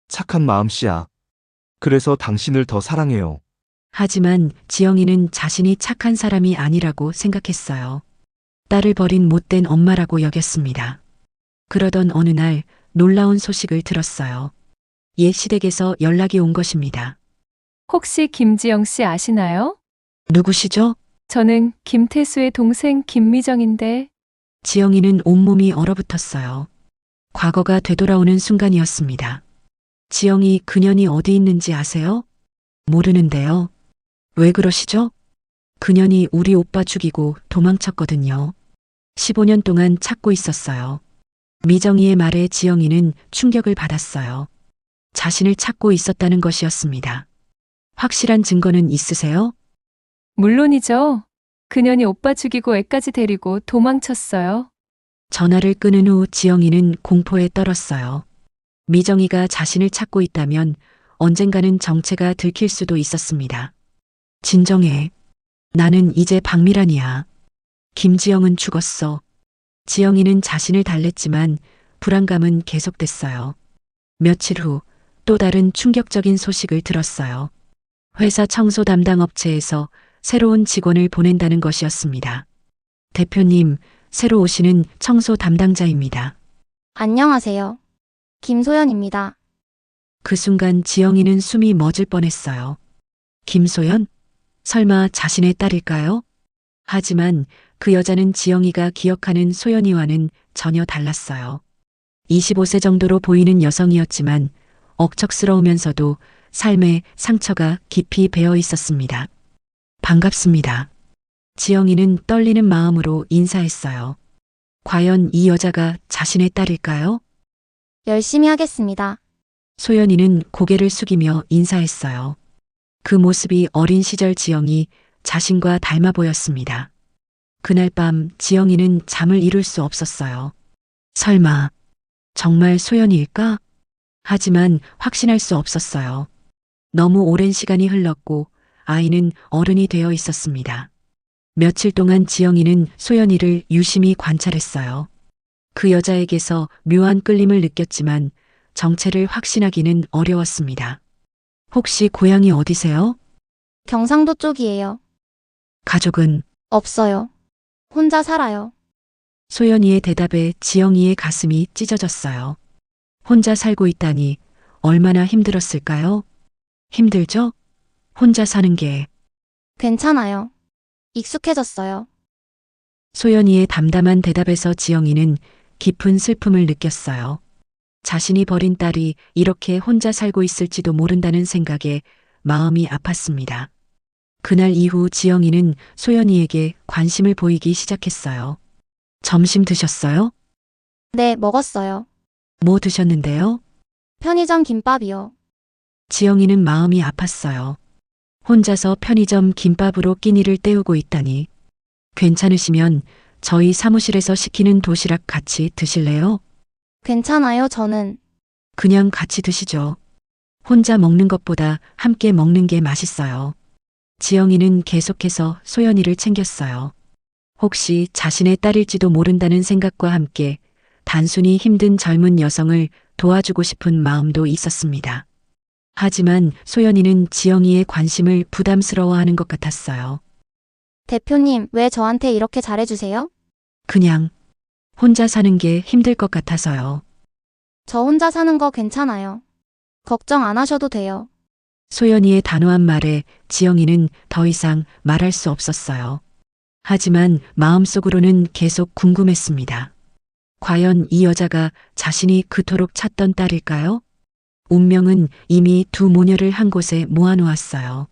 Speaker 3: 착한 마음씨야. 그래서 당신을 더 사랑해요.
Speaker 2: 하지만 지영이는 자신이 착한 사람이 아니라고 생각했어요. 딸을 버린 못된 엄마라고 여겼습니다. 그러던 어느 날 놀라운 소식을 들었어요. 옛 시댁에서 연락이 온 것입니다.
Speaker 6: 혹시 김지영 씨 아시나요?
Speaker 2: 누구시죠?
Speaker 6: 저는 김태수의 동생 김미정인데.
Speaker 2: 지영이는 온몸이 얼어붙었어요. 과거가 되돌아오는 순간이었습니다. 지영이 그년이 어디 있는지 아세요? 모르는데요. 왜 그러시죠? 그년이 우리 오빠 죽이고 도망쳤거든요. 15년 동안 찾고 있었어요. 미정이의 말에 지영이는 충격을 받았어요. 자신을 찾고 있었다는 것이었습니다. 확실한 증거는 있으세요?
Speaker 6: 물론이죠. 그년이 오빠 죽이고 애까지 데리고 도망쳤어요.
Speaker 2: 전화를 끊은 후 지영이는 공포에 떨었어요. 미정이가 자신을 찾고 있다면 언젠가는 정체가 들킬 수도 있었습니다. 진정해. 나는 이제 박미란이야. 김지영은 죽었어. 지영이는 자신을 달랬지만 불안감은 계속됐어요. 며칠 후 또 다른 충격적인 소식을 들었어요. 회사 청소 담당 업체에서 새로운 직원을 보낸다는 것이었습니다. 대표님, 새로 오시는 청소 담당자입니다.
Speaker 4: 안녕하세요. 김소연입니다.
Speaker 2: 그 순간 지영이는 숨이 멎을 뻔했어요. 김소연? 설마 자신의 딸일까요? 하지만 그 여자는 지영이가 기억하는 소연이와는 전혀 달랐어요. 25세 정도로 보이는 여성이었지만 억척스러우면서도 삶의 상처가 깊이 배어 있었습니다. 반갑습니다. 지영이는 떨리는 마음으로 인사했어요. 과연 이 여자가 자신의 딸일까요?
Speaker 4: 열심히 하겠습니다.
Speaker 2: 소연이는 고개를 숙이며 인사했어요. 그 모습이 어린 시절 지영이 자신과 닮아 보였습니다. 그날 밤 지영이는 잠을 이룰 수 없었어요. 설마 정말 소연이일까? 하지만 확신할 수 없었어요. 너무 오랜 시간이 흘렀고 아이는 어른이 되어 있었습니다. 며칠 동안 지영이는 소연이를 유심히 관찰했어요. 그 여자에게서 묘한 끌림을 느꼈지만 정체를 확신하기는 어려웠습니다. 혹시 고향이 어디세요?
Speaker 4: 경상도 쪽이에요.
Speaker 2: 가족은?
Speaker 4: 없어요. 혼자 살아요.
Speaker 2: 소연이의 대답에 지영이의 가슴이 찢어졌어요. 혼자 살고 있다니 얼마나 힘들었을까요? 힘들죠? 혼자 사는 게.
Speaker 4: 괜찮아요. 익숙해졌어요.
Speaker 2: 소연이의 담담한 대답에서 지영이는 깊은 슬픔을 느꼈어요. 자신이 버린 딸이 이렇게 혼자 살고 있을지도 모른다는 생각에 마음이 아팠습니다. 그날 이후 지영이는 소연이에게 관심을 보이기 시작했어요. 점심 드셨어요?
Speaker 4: 네, 먹었어요.
Speaker 2: 뭐 드셨는데요?
Speaker 4: 편의점 김밥이요.
Speaker 2: 지영이는 마음이 아팠어요. 혼자서 편의점 김밥으로 끼니를 때우고 있다니. 괜찮으시면 저희 사무실에서 시키는 도시락 같이 드실래요?
Speaker 4: 괜찮아요, 저는.
Speaker 2: 그냥 같이 드시죠. 혼자 먹는 것보다 함께 먹는 게 맛있어요. 지영이는 계속해서 소연이를 챙겼어요. 혹시 자신의 딸일지도 모른다는 생각과 함께 단순히 힘든 젊은 여성을 도와주고 싶은 마음도 있었습니다. 하지만 소연이는 지영이의 관심을 부담스러워하는 것 같았어요.
Speaker 4: 대표님, 왜 저한테 이렇게 잘해주세요?
Speaker 2: 그냥 혼자 사는 게 힘들 것 같아서요.
Speaker 4: 저 혼자 사는 거 괜찮아요. 걱정 안 하셔도 돼요.
Speaker 2: 소연이의 단호한 말에 지영이는 더 이상 말할 수 없었어요. 하지만 마음속으로는 계속 궁금했습니다. 과연 이 여자가 자신이 그토록 찾던 딸일까요? 운명은 이미 두 모녀를 한 곳에 모아놓았어요.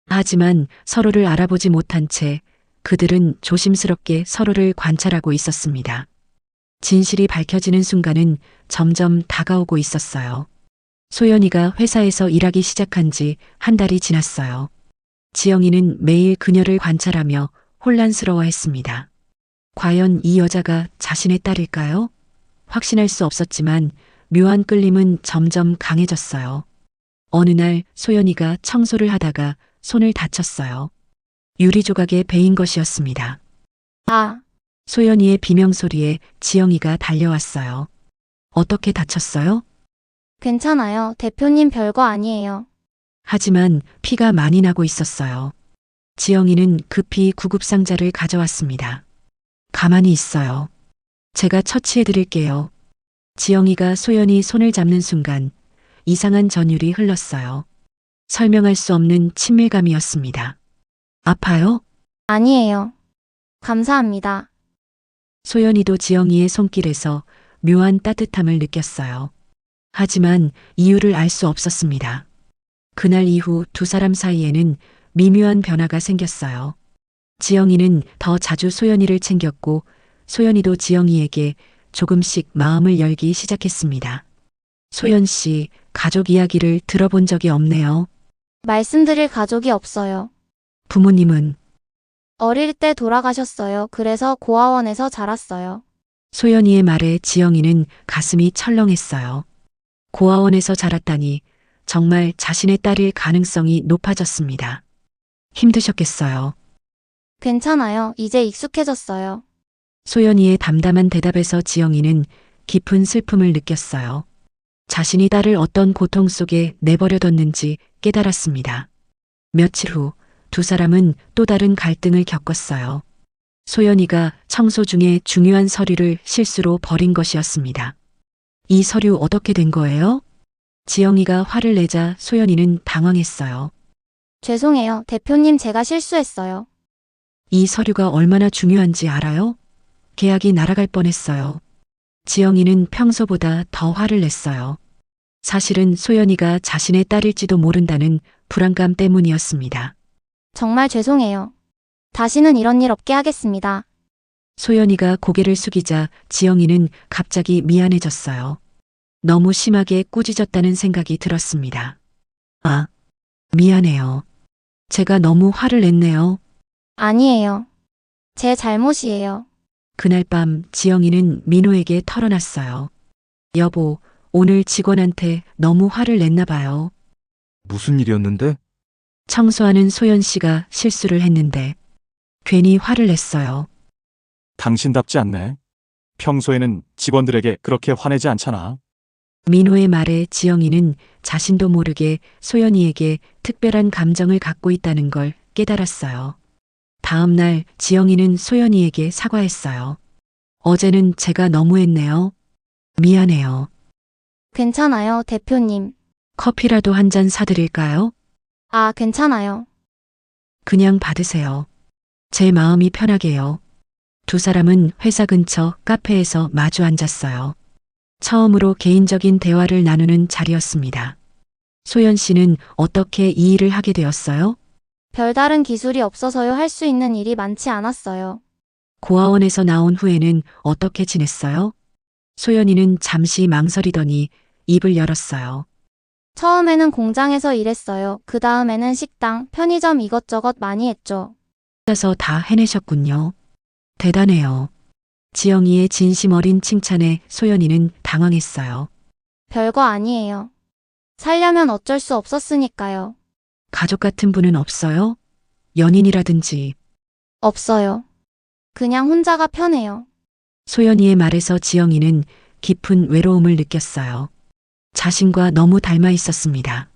Speaker 2: 하지만 서로를 알아보지 못한 채 그들은 조심스럽게 서로를 관찰하고 있었습니다. 진실이 밝혀지는 순간은 점점 다가오고 있었어요. 소연이가 회사에서 일하기 시작한 지 한 달이 지났어요. 지영이는 매일 그녀를 관찰하며 혼란스러워했습니다. 과연 이 여자가 자신의 딸일까요? 확신할 수 없었지만 묘한 끌림은 점점 강해졌어요. 어느 날 소연이가 청소를 하다가 손을 다쳤어요. 유리 조각에 베인 것이었습니다.
Speaker 4: 아,
Speaker 2: 소연이의 비명소리에 지영이가 달려왔어요. 어떻게 다쳤어요?
Speaker 4: 괜찮아요. 대표님 별거 아니에요.
Speaker 2: 하지만 피가 많이 나고 있었어요. 지영이는 급히 구급상자를 가져왔습니다. 가만히 있어요. 제가 처치해드릴게요. 지영이가 소연이 손을 잡는 순간 이상한 전율이 흘렀어요. 설명할 수 없는 친밀감이었습니다. 아파요?
Speaker 4: 아니에요. 감사합니다.
Speaker 2: 소연이도 지영이의 손길에서 묘한 따뜻함을 느꼈어요. 하지만 이유를 알 수 없었습니다. 그날 이후 두 사람 사이에는 미묘한 변화가 생겼어요. 지영이는 더 자주 소연이를 챙겼고 소연이도 지영이에게 조금씩 마음을 열기 시작했습니다. 소연 씨, 가족 이야기를 들어본 적이 없네요.
Speaker 4: 말씀드릴 가족이 없어요.
Speaker 2: 부모님은?
Speaker 4: 어릴 때 돌아가셨어요. 그래서 고아원에서 자랐어요.
Speaker 2: 소연이의 말에 지영이는 가슴이 철렁했어요. 고아원에서 자랐다니 정말 자신의 딸일 가능성이 높아졌습니다. 힘드셨겠어요.
Speaker 4: 괜찮아요. 이제 익숙해졌어요.
Speaker 2: 소연이의 담담한 대답에서 지영이는 깊은 슬픔을 느꼈어요. 자신이 딸을 어떤 고통 속에 내버려뒀는지 깨달았습니다. 며칠 후 두 사람은 또 다른 갈등을 겪었어요. 소연이가 청소 중에 중요한 서류를 실수로 버린 것이었습니다. 이 서류 어떻게 된 거예요? 지영이가 화를 내자 소연이는 당황했어요.
Speaker 4: 죄송해요. 대표님, 제가 실수했어요.
Speaker 2: 이 서류가 얼마나 중요한지 알아요? 계약이 날아갈 뻔했어요. 지영이는 평소보다 더 화를 냈어요. 사실은 소연이가 자신의 딸일지도 모른다는 불안감 때문이었습니다.
Speaker 4: 정말 죄송해요. 다시는 이런 일 없게 하겠습니다.
Speaker 2: 소연이가 고개를 숙이자 지영이는 갑자기 미안해졌어요. 너무 심하게 꾸짖었다는 생각이 들었습니다. 아, 미안해요. 제가 너무 화를 냈네요.
Speaker 4: 아니에요. 제 잘못이에요.
Speaker 2: 그날 밤 지영이는 민호에게 털어놨어요. 여보, 오늘 직원한테 너무 화를 냈나 봐요.
Speaker 3: 무슨 일이었는데?
Speaker 2: 청소하는 소연 씨가 실수를 했는데 괜히 화를 냈어요.
Speaker 3: 당신답지 않네. 평소에는 직원들에게 그렇게 화내지 않잖아.
Speaker 2: 민호의 말에 지영이는 자신도 모르게 소연이에게 특별한 감정을 갖고 있다는 걸 깨달았어요. 다음 날 지영이는 소연이에게 사과했어요. 어제는 제가 너무했네요. 미안해요.
Speaker 4: 괜찮아요, 대표님.
Speaker 2: 커피라도 한 잔 사드릴까요?
Speaker 4: 아, 괜찮아요.
Speaker 2: 그냥 받으세요. 제 마음이 편하게요. 두 사람은 회사 근처 카페에서 마주 앉았어요. 처음으로 개인적인 대화를 나누는 자리였습니다. 소연 씨는 어떻게 이 일을 하게 되었어요?
Speaker 4: 별다른 기술이 없어서요. 할 수 있는 일이 많지 않았어요.
Speaker 2: 고아원에서 나온 후에는 어떻게 지냈어요? 소연이는 잠시 망설이더니 입을 열었어요.
Speaker 4: 처음에는 공장에서 일했어요. 그 다음에는 식당, 편의점 이것저것 많이 했죠.
Speaker 2: 혼자서 다 해내셨군요. 대단해요. 지영이의 진심 어린 칭찬에 소연이는 당황했어요.
Speaker 4: 별거 아니에요. 살려면 어쩔 수 없었으니까요.
Speaker 2: 가족 같은 분은 없어요? 연인이라든지.
Speaker 4: 없어요. 그냥 혼자가 편해요.
Speaker 2: 소연이의 말에서 지영이는 깊은 외로움을 느꼈어요. 자신과 너무 닮아 있었습니다.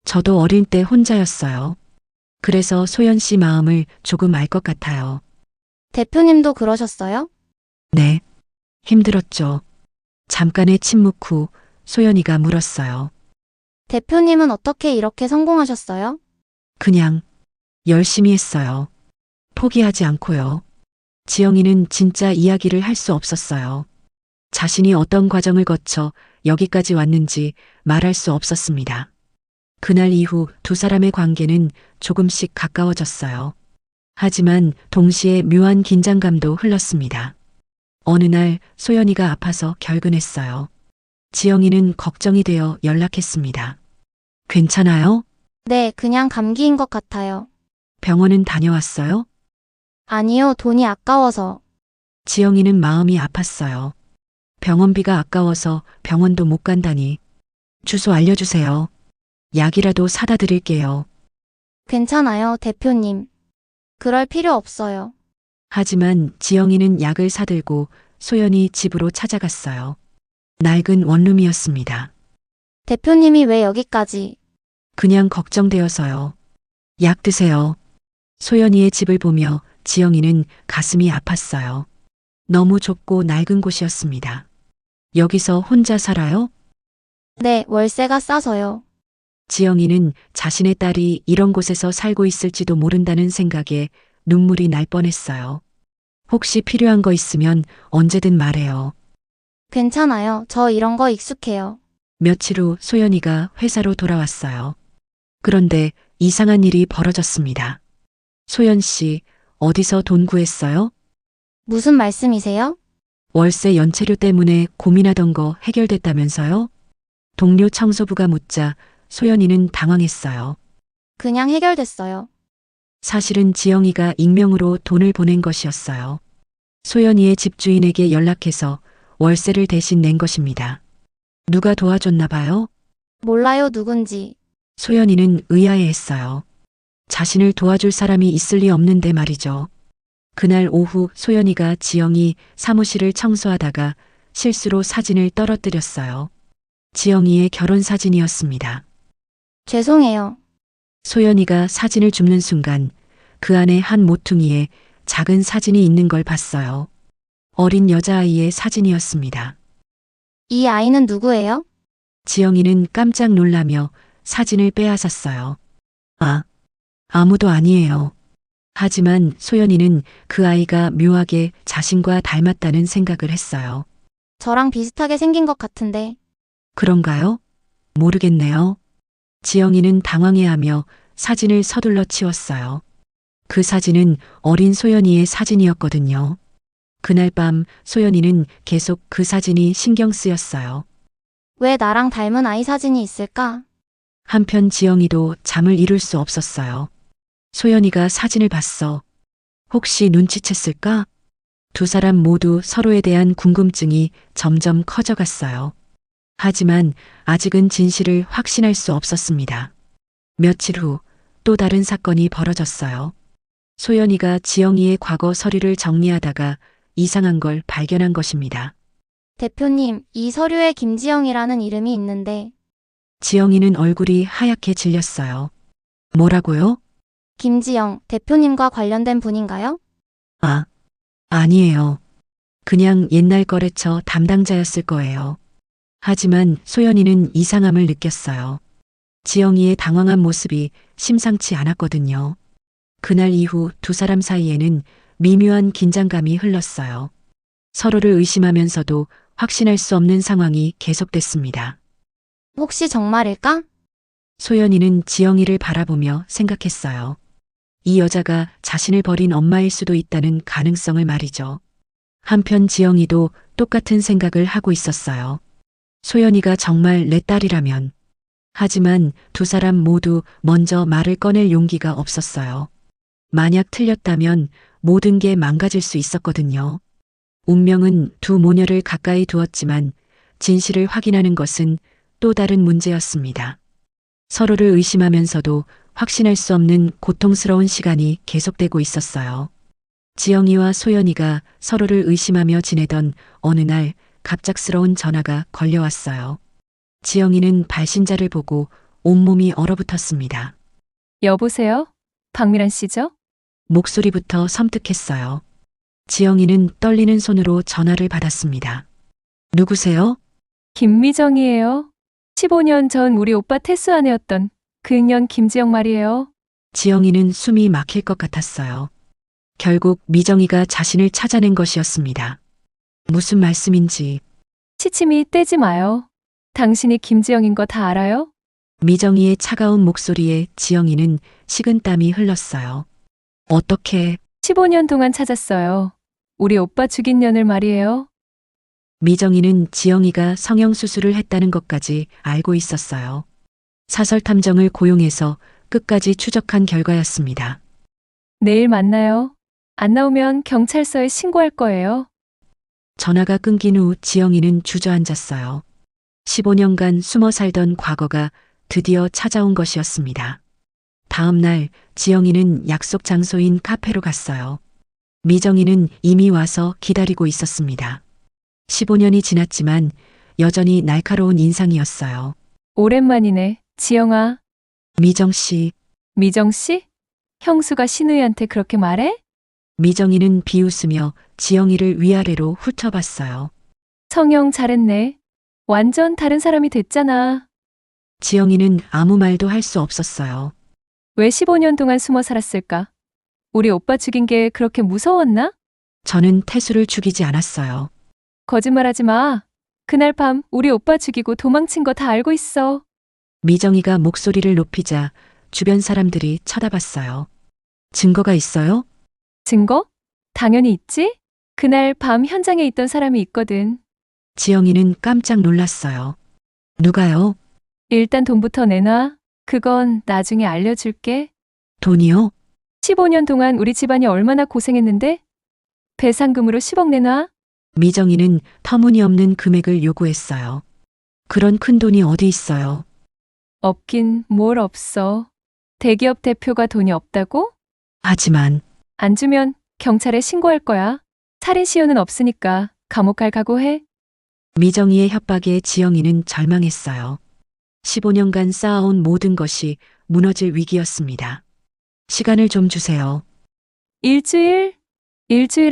Speaker 2: 저도 어릴 때 혼자였어요. 그래서 소연 씨 마음을 조금 알 것 같아요.
Speaker 4: 대표님도 그러셨어요?
Speaker 2: 네. 힘들었죠. 잠깐의 침묵 후 소연이가 물었어요.
Speaker 4: 대표님은 어떻게 이렇게 성공하셨어요?
Speaker 2: 그냥 열심히 했어요. 포기하지 않고요. 지영이는 진짜 이야기를 할 수 없었어요. 자신이 어떤 과정을 거쳐 여기까지 왔는지 말할 수 없었습니다. 그날 이후 두 사람의 관계는 조금씩 가까워졌어요. 하지만 동시에 묘한 긴장감도 흘렀습니다. 어느 날 소연이가 아파서 결근했어요. 지영이는 걱정이 되어 연락했습니다. 괜찮아요?
Speaker 4: 네, 그냥 감기인 것 같아요.
Speaker 2: 병원은 다녀왔어요?
Speaker 4: 아니요, 돈이 아까워서.
Speaker 2: 지영이는 마음이 아팠어요. 병원비가 아까워서 병원도 못 간다니. 주소 알려주세요. 약이라도 사다 드릴게요.
Speaker 4: 괜찮아요, 대표님. 그럴 필요 없어요.
Speaker 2: 하지만 지영이는 약을 사들고 소연이 집으로 찾아갔어요. 낡은 원룸이었습니다.
Speaker 4: 대표님이 왜 여기까지?
Speaker 2: 그냥 걱정되어서요. 약 드세요. 소연이의 집을 보며 지영이는 가슴이 아팠어요. 너무 좁고 낡은 곳이었습니다. 여기서 혼자 살아요?
Speaker 4: 네, 월세가 싸서요.
Speaker 2: 지영이는 자신의 딸이 이런 곳에서 살고 있을지도 모른다는 생각에 눈물이 날 뻔했어요. 혹시 필요한 거 있으면 언제든 말해요.
Speaker 4: 괜찮아요. 저 이런 거 익숙해요.
Speaker 2: 며칠 후 소연이가 회사로 돌아왔어요. 그런데 이상한 일이 벌어졌습니다. 소연 씨, 어디서 돈 구했어요?
Speaker 4: 무슨 말씀이세요?
Speaker 2: 월세 연체료 때문에 고민하던 거 해결됐다면서요? 동료 청소부가 묻자 소연이는 당황했어요.
Speaker 4: 그냥 해결됐어요.
Speaker 2: 사실은 지영이가 익명으로 돈을 보낸 것이었어요. 소연이의 집주인에게 연락해서 월세를 대신 낸 것입니다. 누가 도와줬나 봐요?
Speaker 4: 몰라요, 누군지.
Speaker 2: 소연이는 의아해했어요. 자신을 도와줄 사람이 있을 리 없는데 말이죠. 그날 오후 소연이가 지영이 사무실을 청소하다가 실수로 사진을 떨어뜨렸어요. 지영이의 결혼 사진이었습니다.
Speaker 4: 죄송해요.
Speaker 2: 소연이가 사진을 줍는 순간 그 안에 한 모퉁이에 작은 사진이 있는 걸 봤어요. 어린 여자아이의 사진이었습니다.
Speaker 4: 이 아이는 누구예요?
Speaker 2: 지영이는 깜짝 놀라며 사진을 빼앗았어요. 아무도 아니에요. 하지만 소연이는 그 아이가 묘하게 자신과 닮았다는 생각을 했어요.
Speaker 4: 저랑 비슷하게 생긴 것 같은데.
Speaker 2: 그런가요? 모르겠네요. 지영이는 당황해하며 사진을 서둘러 치웠어요. 그 사진은 어린 소연이의 사진이었거든요. 그날 밤 소연이는 계속 그 사진이 신경 쓰였어요.
Speaker 4: 왜 나랑 닮은 아이 사진이 있을까?
Speaker 2: 한편 지영이도 잠을 이룰 수 없었어요. 소연이가 사진을 봤어. 혹시 눈치챘을까? 두 사람 모두 서로에 대한 궁금증이 점점 커져갔어요. 하지만 아직은 진실을 확신할 수 없었습니다. 며칠 후 또 다른 사건이 벌어졌어요. 소연이가 지영이의 과거 서류를 정리하다가 이상한 걸 발견한 것입니다.
Speaker 4: 대표님, 이 서류에 김지영이라는 이름이 있는데.
Speaker 2: 지영이는 얼굴이 하얗게 질렸어요. 뭐라고요?
Speaker 4: 김지영, 대표님과 관련된 분인가요?
Speaker 2: 아니에요. 그냥 옛날 거래처 담당자였을 거예요. 하지만 소연이는 이상함을 느꼈어요. 지영이의 당황한 모습이 심상치 않았거든요. 그날 이후 두 사람 사이에는 미묘한 긴장감이 흘렀어요. 서로를 의심하면서도 확신할 수 없는 상황이 계속됐습니다.
Speaker 4: 혹시 정말일까?
Speaker 2: 소연이는 지영이를 바라보며 생각했어요. 이 여자가 자신을 버린 엄마일 수도 있다는 가능성을 말이죠. 한편 지영이도 똑같은 생각을 하고 있었어요. 소연이가 정말 내 딸이라면. 하지만 두 사람 모두 먼저 말을 꺼낼 용기가 없었어요. 만약 틀렸다면 모든 게 망가질 수 있었거든요. 운명은 두 모녀를 가까이 두었지만 진실을 확인하는 것은 또 다른 문제였습니다. 서로를 의심하면서도 확신할 수 없는 고통스러운 시간이 계속되고 있었어요. 지영이와 소연이가 서로를 의심하며 지내던 어느 날 갑작스러운 전화가 걸려왔어요. 지영이는 발신자를 보고 온몸이 얼어붙었습니다.
Speaker 6: 여보세요? 박미란 씨죠?
Speaker 2: 목소리부터 섬뜩했어요. 지영이는 떨리는 손으로 전화를 받았습니다. 누구세요?
Speaker 6: 김미정이에요. 15년 전 우리 오빠 태수 아내였던 그 년 김지영 말이에요.
Speaker 2: 지영이는 숨이 막힐 것 같았어요. 결국 미정이가 자신을 찾아낸 것이었습니다. 무슨 말씀인지.
Speaker 6: 시침이 떼지 마요. 당신이 김지영인 거 다 알아요?
Speaker 2: 미정이의 차가운 목소리에 지영이는 식은땀이 흘렀어요. 어떻게?
Speaker 6: 15년 동안 찾았어요. 우리 오빠 죽인 년을 말이에요.
Speaker 2: 미정이는 지영이가 성형수술을 했다는 것까지 알고 있었어요. 사설탐정을 고용해서 끝까지 추적한 결과였습니다.
Speaker 6: 내일 만나요. 안 나오면 경찰서에 신고할 거예요.
Speaker 2: 전화가 끊긴 후 지영이는 주저앉았어요. 15년간 숨어 살던 과거가 드디어 찾아온 것이었습니다. 다음 날 지영이는 약속 장소인 카페로 갔어요. 미정이는 이미 와서 기다리고 있었습니다. 15년이 지났지만 여전히 날카로운 인상이었어요.
Speaker 6: 오랜만이네, 지영아.
Speaker 2: 미정 씨.
Speaker 6: 미정 씨? 형수가 신우이한테 그렇게 말해?
Speaker 2: 미정이는 비웃으며 지영이를 위아래로 훑어봤어요.
Speaker 6: 성형 잘했네. 완전 다른 사람이 됐잖아.
Speaker 2: 지영이는 아무 말도 할 수 없었어요.
Speaker 6: 왜 15년 동안 숨어 살았을까? 우리 오빠 죽인 게 그렇게 무서웠나?
Speaker 2: 저는 태수를 죽이지 않았어요.
Speaker 6: 거짓말하지 마. 그날 밤 우리 오빠 죽이고 도망친 거 다 알고 있어.
Speaker 2: 미정이가 목소리를 높이자 주변 사람들이 쳐다봤어요. 증거가 있어요?
Speaker 6: 증거? 당연히 있지. 그날 밤 현장에 있던 사람이 있거든.
Speaker 2: 지영이는 깜짝 놀랐어요. 누가요?
Speaker 6: 일단 돈부터 내놔. 그건 나중에 알려줄게.
Speaker 2: 돈이요?
Speaker 6: 15년 동안 우리 집안이 얼마나 고생했는데? 배상금으로 10억 내놔.
Speaker 2: 미정이는 터무니없는 금액을 요구했어요. 그런 큰 돈이 어디 있어요?
Speaker 6: 없긴 뭘 없어. 대기업 대표가 돈이 없다고?
Speaker 2: 하지만
Speaker 6: 안 주면 경찰에 신고할 거야. 살인 시효는 없으니까 감옥 갈 각오해.
Speaker 2: 미정이의 협박에 지영이는 절망했어요. 15년간 쌓아온 모든 것이 무너질 위기였습니다. 시간을 좀 주세요.
Speaker 6: 일주일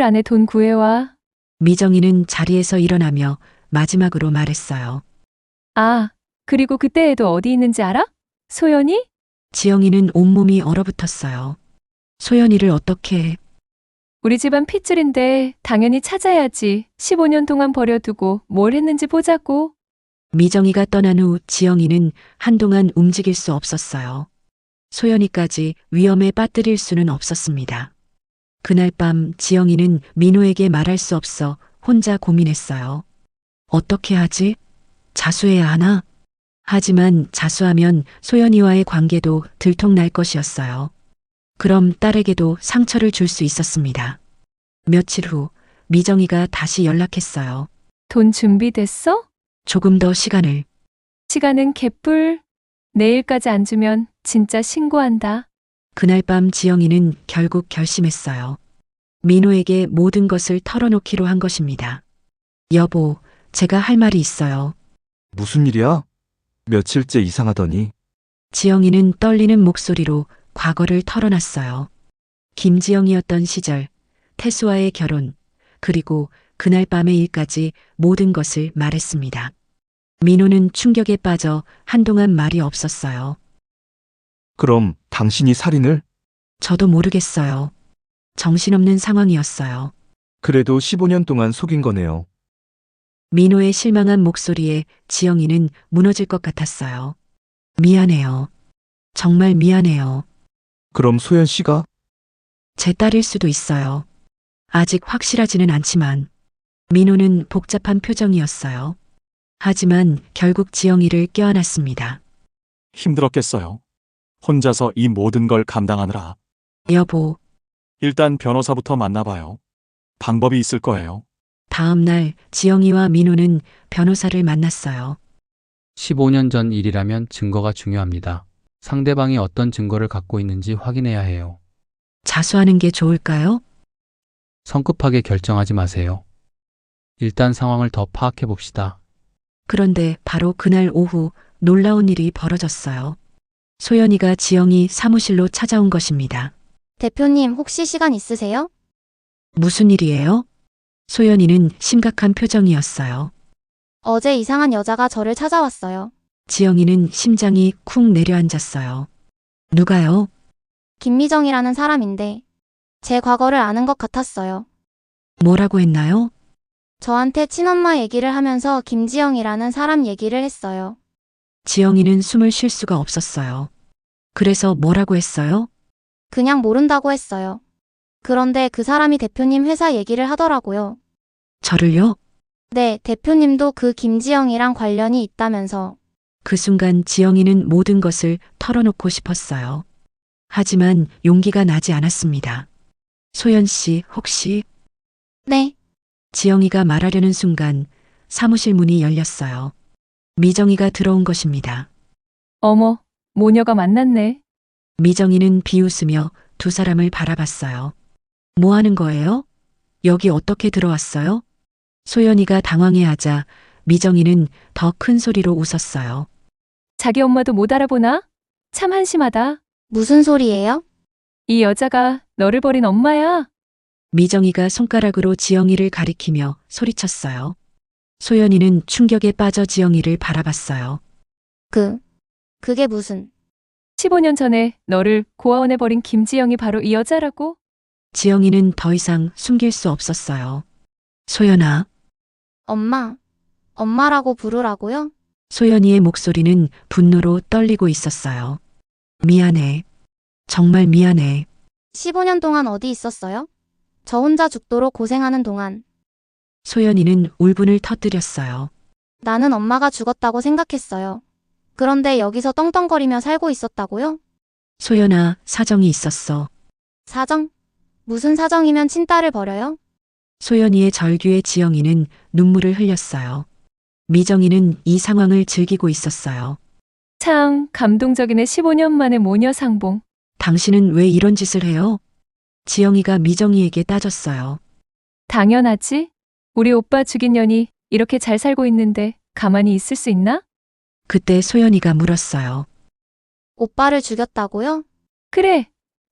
Speaker 6: 안에 돈 구해와.
Speaker 2: 미정이는 자리에서 일어나며 마지막으로 말했어요.
Speaker 6: 아, 그리고 그때 애도 어디 있는지 알아? 소연이?
Speaker 2: 지영이는 온몸이 얼어붙었어요. 소연이를 어떻게 해?
Speaker 6: 우리 집안 핏줄인데 당연히 찾아야지. 15년 동안 버려두고 뭘 했는지 보자고.
Speaker 2: 미정이가 떠난 후 지영이는 한동안 움직일 수 없었어요. 소연이까지 위험에 빠뜨릴 수는 없었습니다. 그날 밤 지영이는 민호에게 말할 수 없어 혼자 고민했어요. 어떻게 하지? 자수해야 하나? 하지만 자수하면 소연이와의 관계도 들통날 것이었어요. 그럼 딸에게도 상처를 줄 수 있었습니다. 며칠 후 미정이가 다시 연락했어요.
Speaker 6: 돈 준비됐어?
Speaker 2: 조금 더 시간을.
Speaker 6: 시간은 개뿔. 내일까지 안 주면 진짜 신고한다.
Speaker 2: 그날 밤 지영이는 결국 결심했어요. 민호에게 모든 것을 털어놓기로 한 것입니다. 여보, 제가 할 말이 있어요.
Speaker 3: 무슨 일이야? 며칠째 이상하더니.
Speaker 2: 지영이는 떨리는 목소리로 과거를 털어놨어요. 김지영이었던 시절, 태수와의 결혼, 그리고 그날 밤의 일까지 모든 것을 말했습니다. 민호는 충격에 빠져 한동안 말이 없었어요.
Speaker 3: 그럼 당신이 살인을?
Speaker 2: 저도 모르겠어요. 정신없는 상황이었어요.
Speaker 3: 그래도 15년 동안 속인 거네요.
Speaker 2: 민호의 실망한 목소리에 지영이는 무너질 것 같았어요. 미안해요. 정말 미안해요.
Speaker 3: 그럼 소연 씨가?
Speaker 2: 제 딸일 수도 있어요. 아직 확실하지는 않지만. 민호는 복잡한 표정이었어요. 하지만 결국 지영이를 껴안았습니다.
Speaker 15: 힘들었겠어요. 혼자서 이 모든 걸 감당하느라.
Speaker 2: 여보,
Speaker 15: 일단 변호사부터 만나봐요. 방법이 있을 거예요.
Speaker 2: 다음 날 지영이와 민호는 변호사를 만났어요.
Speaker 11: 15년 전 일이라면 증거가 중요합니다. 상대방이 어떤 증거를 갖고 있는지 확인해야 해요.
Speaker 2: 자수하는 게 좋을까요?
Speaker 11: 성급하게 결정하지 마세요. 일단 상황을 더 파악해 봅시다.
Speaker 2: 그런데 바로 그날 오후 놀라운 일이 벌어졌어요. 소연이가 지영이 사무실로 찾아온 것입니다.
Speaker 4: 대표님, 혹시 시간 있으세요?
Speaker 2: 무슨 일이에요? 소연이는 심각한 표정이었어요.
Speaker 4: 어제 이상한 여자가 저를 찾아왔어요.
Speaker 2: 지영이는 심장이 쿵 내려앉았어요. 누가요?
Speaker 4: 김미정이라는 사람인데 제 과거를 아는 것 같았어요.
Speaker 2: 뭐라고 했나요?
Speaker 4: 저한테 친엄마 얘기를 하면서 김지영이라는 사람 얘기를 했어요.
Speaker 2: 지영이는 숨을 쉴 수가 없었어요. 그래서 뭐라고 했어요?
Speaker 4: 그냥 모른다고 했어요. 그런데 그 사람이 대표님 회사 얘기를 하더라고요.
Speaker 2: 저를요?
Speaker 4: 네, 대표님도 그 김지영이랑 관련이 있다면서.
Speaker 2: 그 순간 지영이는 모든 것을 털어놓고 싶었어요. 하지만 용기가 나지 않았습니다. 소연 씨, 혹시?
Speaker 4: 네.
Speaker 2: 지영이가 말하려는 순간 사무실 문이 열렸어요. 미정이가 들어온 것입니다.
Speaker 6: 어머, 모녀가 만났네.
Speaker 2: 미정이는 비웃으며 두 사람을 바라봤어요. 뭐 하는 거예요? 여기 어떻게 들어왔어요? 소연이가 당황해하자 미정이는 더 큰 소리로 웃었어요.
Speaker 6: 자기 엄마도 못 알아보나? 참 한심하다.
Speaker 4: 무슨 소리예요?
Speaker 6: 이 여자가 너를 버린 엄마야.
Speaker 2: 미정이가 손가락으로 지영이를 가리키며 소리쳤어요. 소연이는 충격에 빠져 지영이를 바라봤어요.
Speaker 4: 그게 무슨...
Speaker 6: 15년 전에 너를 고아원에 버린 김지영이 바로 이 여자라고?
Speaker 2: 지영이는 더 이상 숨길 수 없었어요. 소연아.
Speaker 4: 엄마라고 부르라고요?
Speaker 2: 소연이의 목소리는 분노로 떨리고 있었어요. 미안해. 정말 미안해.
Speaker 4: 15년 동안 어디 있었어요? 저 혼자 죽도록 고생하는 동안.
Speaker 2: 소연이는 울분을 터뜨렸어요.
Speaker 4: 나는 엄마가 죽었다고 생각했어요. 그런데 여기서 떵떵거리며 살고 있었다고요?
Speaker 2: 소연아, 사정이 있었어.
Speaker 4: 사정? 무슨 사정이면 친딸을 버려요?
Speaker 2: 소연이의 절규에 지영이는 눈물을 흘렸어요. 미정이는 이 상황을 즐기고 있었어요.
Speaker 6: 참 감동적이네. 15년 만에 모녀 상봉.
Speaker 2: 당신은 왜 이런 짓을 해요? 지영이가 미정이에게 따졌어요.
Speaker 6: 당연하지. 우리 오빠 죽인 년이 이렇게 잘 살고 있는데 가만히 있을 수 있나?
Speaker 2: 그때 소연이가 물었어요.
Speaker 4: 오빠를 죽였다고요?
Speaker 6: 그래.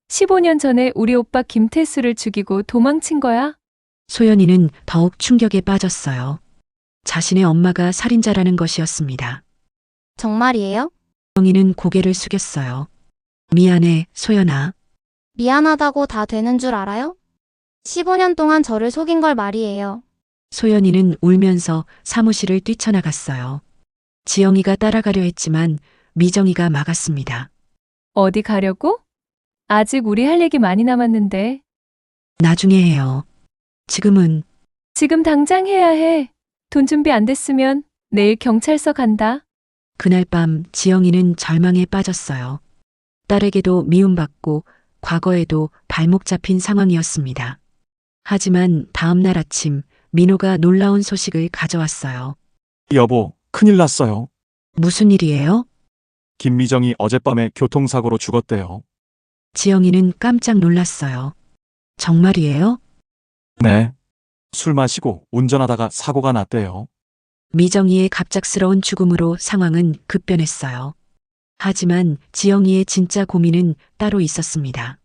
Speaker 6: 15년 전에 우리 오빠 김태수를 죽이고 도망친 거야.
Speaker 2: 소연이는 더욱 충격에 빠졌어요. 자신의 엄마가 살인자라는 것이었습니다.
Speaker 4: 정말이에요?
Speaker 2: 지영이는 고개를 숙였어요. 미안해, 소연아.
Speaker 4: 미안하다고 다 되는 줄 알아요? 15년 동안 저를 속인 걸 말이에요.
Speaker 2: 소연이는 울면서 사무실을 뛰쳐나갔어요. 지영이가 따라가려 했지만 미정이가 막았습니다.
Speaker 6: 어디 가려고? 아직 우리 할 얘기 많이 남았는데.
Speaker 2: 나중에 해요. 지금은
Speaker 6: 지금 당장 해야 해. 돈 준비 안 됐으면 내일 경찰서 간다.
Speaker 2: 그날 밤 지영이는 절망에 빠졌어요. 딸에게도 미움받고 과거에도 발목 잡힌 상황이었습니다. 하지만 다음 날 아침 민호가 놀라운 소식을 가져왔어요.
Speaker 15: 여보, 큰일 났어요.
Speaker 2: 무슨 일이에요?
Speaker 15: 김미정이 어젯밤에 교통사고로 죽었대요.
Speaker 2: 지영이는 깜짝 놀랐어요. 정말이에요?
Speaker 15: 네. 술 마시고 운전하다가 사고가 났대요.
Speaker 2: 미정이의 갑작스러운 죽음으로 상황은 급변했어요. 하지만 지영이의 진짜 고민은 따로 있었습니다.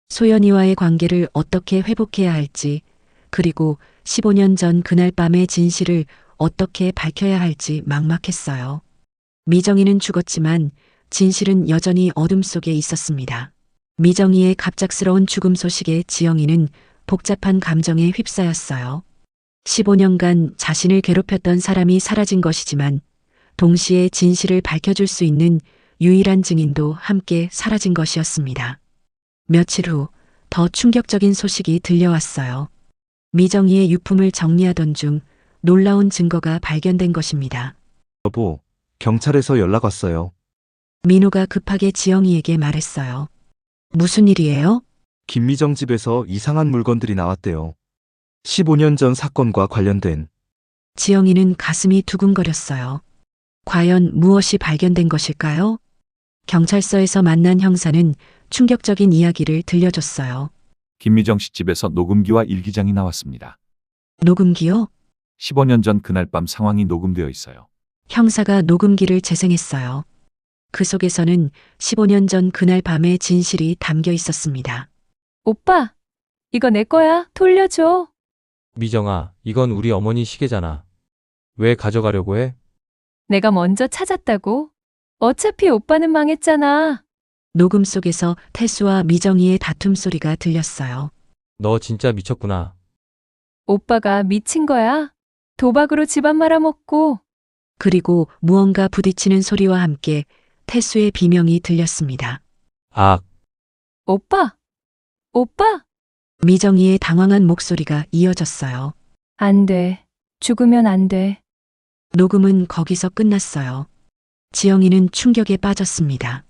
Speaker 2: 소연이와의 관계를 어떻게 회복해야 할지, 그리고 15년 전 그날 밤의 진실을 어떻게 밝혀야 할지 막막했어요. 미정이는 죽었지만 진실은 여전히 어둠 속에 있었습니다. 미정이의 갑작스러운 죽음 소식에 지영이는 복잡한 감정에 휩싸였어요. 15년간 자신을 괴롭혔던 사람이 사라진 것이지만 동시에 진실을 밝혀줄 수 있는 유일한 증인도 함께 사라진 것이었습니다. 며칠 후 더 충격적인 소식이 들려왔어요. 미정이의 유품을 정리하던 중 놀라운 증거가 발견된 것입니다.
Speaker 3: 여보, 경찰에서 연락 왔어요.
Speaker 2: 민호가 급하게 지영이에게 말했어요. 무슨 일이에요?
Speaker 3: 김미정 집에서 이상한 물건들이 나왔대요. 15년 전 사건과 관련된.
Speaker 2: 지영이는 가슴이 두근거렸어요. 과연 무엇이 발견된 것일까요? 경찰서에서 만난 형사는 충격적인 이야기를 들려줬어요.
Speaker 16: 김미정 씨 집에서 녹음기와 일기장이 나왔습니다.
Speaker 2: 녹음기요?
Speaker 16: 15년 전 그날 밤 상황이 녹음되어 있어요.
Speaker 2: 형사가 녹음기를 재생했어요. 그 속에서는 15년 전 그날 밤의 진실이 담겨 있었습니다.
Speaker 6: 오빠, 이거 내 거야. 돌려줘.
Speaker 1: 미정아, 이건 우리 어머니 시계잖아. 왜 가져가려고 해?
Speaker 6: 내가 먼저 찾았다고. 어차피 오빠는 망했잖아.
Speaker 2: 녹음 속에서 태수와 미정이의 다툼 소리가 들렸어요.
Speaker 1: 너 진짜 미쳤구나.
Speaker 6: 오빠가 미친 거야. 도박으로 집안 말아먹고.
Speaker 2: 그리고 무언가 부딪히는 소리와 함께 태수의 비명이 들렸습니다.
Speaker 1: 악.
Speaker 6: 오빠! 오빠!
Speaker 2: 미정이의 당황한 목소리가 이어졌어요.
Speaker 6: 안 돼. 죽으면 안 돼.
Speaker 2: 녹음은 거기서 끝났어요. 지영이는 충격에 빠졌습니다.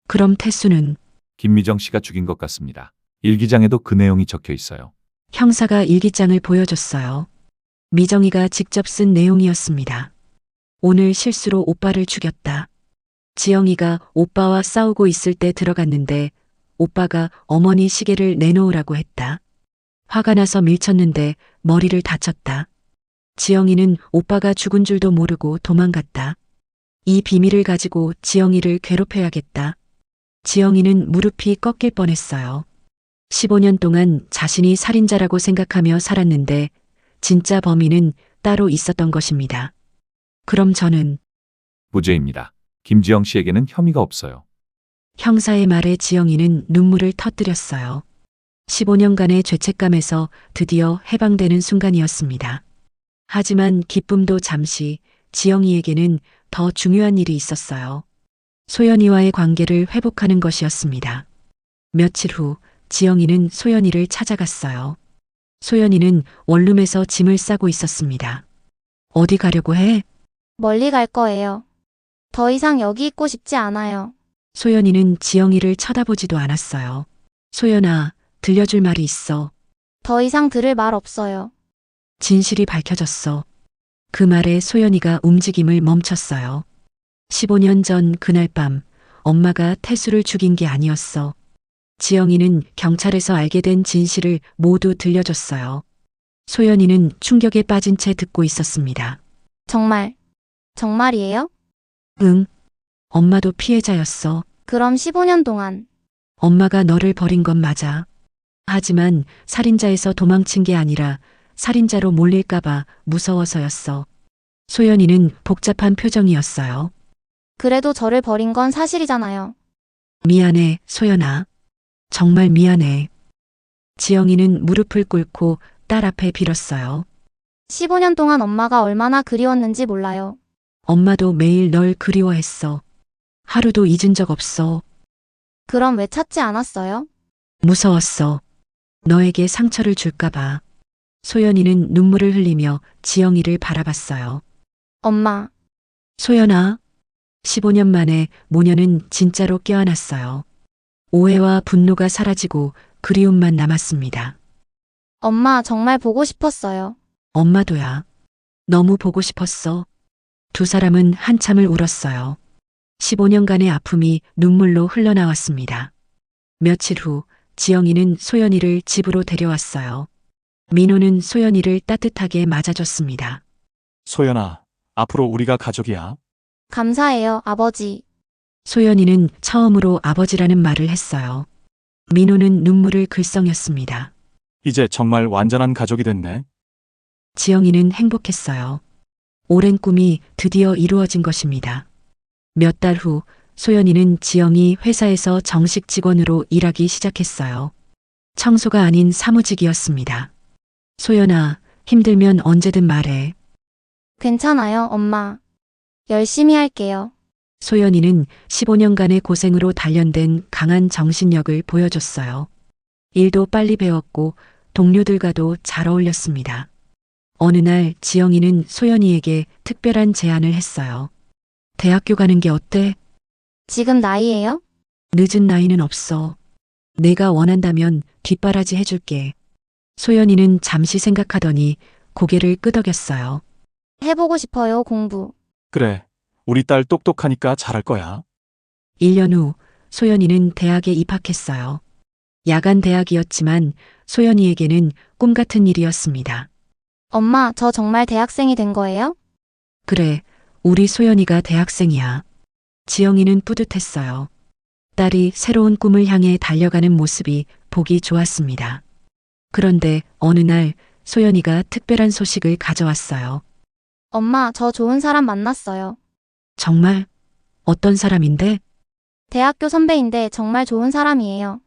Speaker 2: 그럼 태수는?
Speaker 16: 김미정 씨가 죽인 것 같습니다. 일기장에도 그 내용이 적혀 있어요.
Speaker 2: 형사가 일기장을 보여줬어요. 미정이가 직접 쓴 내용이었습니다. 오늘 실수로 오빠를 죽였다. 지영이가 오빠와 싸우고 있을 때 들어갔는데 오빠가 어머니 시계를 내놓으라고 했다. 화가 나서 밀쳤는데 머리를 다쳤다. 지영이는 오빠가 죽은 줄도 모르고 도망갔다. 이 비밀을 가지고 지영이를 괴롭혀야겠다. 지영이는 무릎이 꺾일 뻔했어요. 15년 동안 자신이 살인자라고 생각하며 살았는데 진짜 범인은 따로 있었던 것입니다. 그럼 저는?
Speaker 16: 무죄입니다. 김지영 씨에게는 혐의가 없어요.
Speaker 2: 형사의 말에 지영이는 눈물을 터뜨렸어요. 15년간의 죄책감에서 드디어 해방되는 순간이었습니다. 하지만 기쁨도 잠시, 지영이에게는 더 중요한 일이 있었어요. 소연이와의 관계를 회복하는 것이었습니다. 며칠 후 지영이는 소연이를 찾아갔어요. 소연이는 원룸에서 짐을 싸고 있었습니다. 어디 가려고 해?
Speaker 4: 멀리 갈 거예요. 더 이상 여기 있고 싶지 않아요.
Speaker 2: 소연이는 지영이를 쳐다보지도 않았어요. 소연아, 들려줄 말이 있어.
Speaker 4: 더 이상 들을 말 없어요.
Speaker 2: 진실이 밝혀졌어. 그 말에 소연이가 움직임을 멈췄어요. 15년 전 그날 밤 엄마가 태수를 죽인 게 아니었어. 지영이는 경찰에서 알게 된 진실을 모두 들려줬어요. 소연이는 충격에 빠진 채 듣고 있었습니다.
Speaker 4: 정말이에요?
Speaker 2: 응. 엄마도 피해자였어.
Speaker 4: 그럼 15년 동안
Speaker 2: 엄마가 너를 버린 건 맞아. 하지만 살인자에서 도망친 게 아니라 살인자로 몰릴까봐 무서워서였어. 소연이는 복잡한 표정이었어요.
Speaker 4: 그래도 저를 버린 건 사실이잖아요.
Speaker 2: 미안해, 소연아. 정말 미안해. 지영이는 무릎을 꿇고 딸 앞에 빌었어요.
Speaker 4: 15년 동안 엄마가 얼마나 그리웠는지 몰라요.
Speaker 2: 엄마도 매일 널 그리워했어. 하루도 잊은 적 없어.
Speaker 4: 그럼 왜 찾지 않았어요?
Speaker 2: 무서웠어. 너에게 상처를 줄까봐. 소연이는 눈물을 흘리며 지영이를 바라봤어요.
Speaker 4: 엄마,
Speaker 2: 소연아. 15년 만에 모녀는 진짜로 껴안았어요. 오해와 분노가 사라지고 그리움만 남았습니다.
Speaker 4: 엄마 정말 보고 싶었어요.
Speaker 2: 엄마도야. 너무 보고 싶었어. 두 사람은 한참을 울었어요. 15년간의 아픔이 눈물로 흘러나왔습니다. 며칠 후 지영이는 소연이를 집으로 데려왔어요. 민호는 소연이를 따뜻하게 맞아줬습니다.
Speaker 15: 소연아, 앞으로 우리가 가족이야.
Speaker 4: 감사해요, 아버지.
Speaker 2: 소연이는 처음으로 아버지라는 말을 했어요. 민호는 눈물을 글썽였습니다.
Speaker 15: 이제 정말 완전한 가족이 됐네.
Speaker 2: 지영이는 행복했어요. 오랜 꿈이 드디어 이루어진 것입니다. 몇 달 후 소연이는 지영이 회사에서 정식 직원으로 일하기 시작했어요. 청소가 아닌 사무직이었습니다. 소연아, 힘들면 언제든 말해.
Speaker 4: 괜찮아요, 엄마. 열심히 할게요.
Speaker 2: 소연이는 15년간의 고생으로 단련된 강한 정신력을 보여줬어요. 일도 빨리 배웠고 동료들과도 잘 어울렸습니다. 어느 날 지영이는 소연이에게 특별한 제안을 했어요. 대학교 가는 게 어때?
Speaker 4: 지금 나이예요?
Speaker 2: 늦은 나이는 없어. 내가 원한다면 뒷바라지 해줄게. 소연이는 잠시 생각하더니 고개를 끄덕였어요.
Speaker 4: 해보고 싶어요, 공부.
Speaker 15: 그래, 우리 딸 똑똑하니까 잘할 거야.
Speaker 2: 1년 후 소연이는 대학에 입학했어요. 야간 대학이었지만 소연이에게는 꿈 같은 일이었습니다.
Speaker 4: 엄마, 저 정말 대학생이 된 거예요?
Speaker 2: 그래, 우리 소연이가 대학생이야. 지영이는 뿌듯했어요. 딸이 새로운 꿈을 향해 달려가는 모습이 보기 좋았습니다. 그런데 어느 날 소연이가 특별한 소식을 가져왔어요.
Speaker 4: 엄마, 저 좋은 사람 만났어요.
Speaker 2: 정말? 어떤 사람인데?
Speaker 4: 대학교 선배인데 정말 좋은 사람이에요.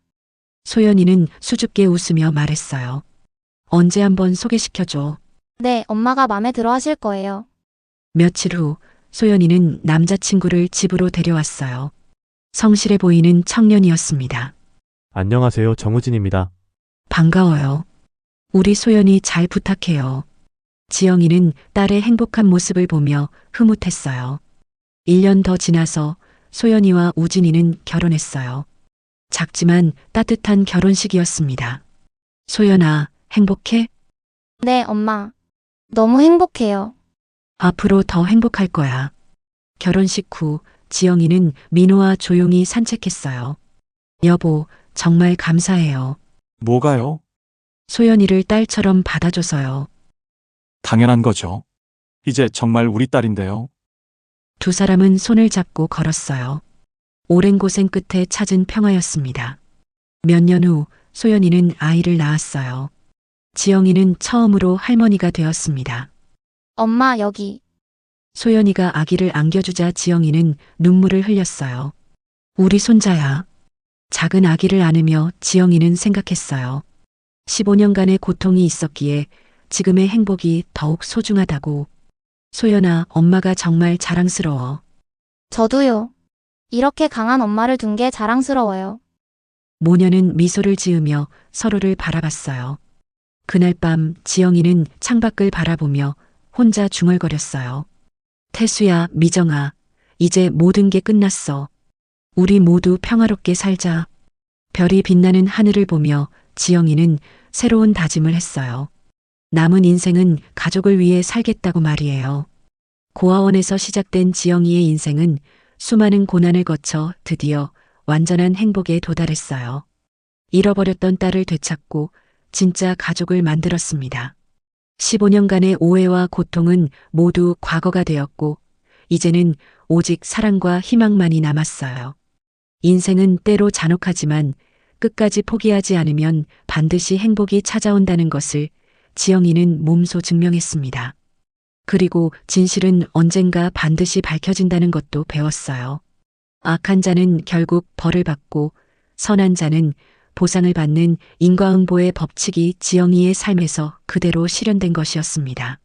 Speaker 2: 소연이는 수줍게 웃으며 말했어요. 언제 한번 소개시켜줘.
Speaker 4: 네, 엄마가 마음에 들어 하실 거예요.
Speaker 2: 며칠 후 소연이는 남자친구를 집으로 데려왔어요. 성실해 보이는 청년이었습니다.
Speaker 1: 안녕하세요. 정우진입니다.
Speaker 2: 반가워요. 우리 소연이 잘 부탁해요. 지영이는 딸의 행복한 모습을 보며 흐뭇했어요. 1년 더 지나서 소연이와 우진이는 결혼했어요. 작지만 따뜻한 결혼식이었습니다. 소연아, 행복해?
Speaker 4: 네, 엄마. 너무 행복해요.
Speaker 2: 앞으로 더 행복할 거야. 결혼식 후 지영이는 민호와 조용히 산책했어요. 여보, 정말 감사해요.
Speaker 15: 뭐가요?
Speaker 2: 소연이를 딸처럼 받아줘서요.
Speaker 15: 당연한 거죠. 이제 정말 우리 딸인데요.
Speaker 2: 두 사람은 손을 잡고 걸었어요. 오랜 고생 끝에 찾은 평화였습니다. 몇 년 후 소연이는 아이를 낳았어요. 지영이는 처음으로 할머니가 되었습니다.
Speaker 4: 엄마, 여기.
Speaker 2: 소연이가 아기를 안겨주자 지영이는 눈물을 흘렸어요. 우리 손자야. 작은 아기를 안으며 지영이는 생각했어요. 15년간의 고통이 있었기에 지금의 행복이 더욱 소중하다고. 소연아, 엄마가 정말 자랑스러워.
Speaker 4: 저도요. 이렇게 강한 엄마를 둔 게 자랑스러워요.
Speaker 2: 모녀는 미소를 지으며 서로를 바라봤어요. 그날 밤 지영이는 창밖을 바라보며 혼자 중얼거렸어요. 태수야, 미정아, 이제 모든 게 끝났어. 우리 모두 평화롭게 살자. 별이 빛나는 하늘을 보며 지영이는 새로운 다짐을 했어요. 남은 인생은 가족을 위해 살겠다고 말이에요. 고아원에서 시작된 지영이의 인생은 수많은 고난을 거쳐 드디어 완전한 행복에 도달했어요. 잃어버렸던 딸을 되찾고 진짜 가족을 만들었습니다. 15년간의 오해와 고통은 모두 과거가 되었고, 이제는 오직 사랑과 희망만이 남았어요. 인생은 때로 잔혹하지만 끝까지 포기하지 않으면 반드시 행복이 찾아온다는 것을 지영이는 몸소 증명했습니다. 그리고 진실은 언젠가 반드시 밝혀진다는 것도 배웠어요. 악한 자는 결국 벌을 받고 선한 자는 보상을 받는 인과응보의 법칙이 지영이의 삶에서 그대로 실현된 것이었습니다.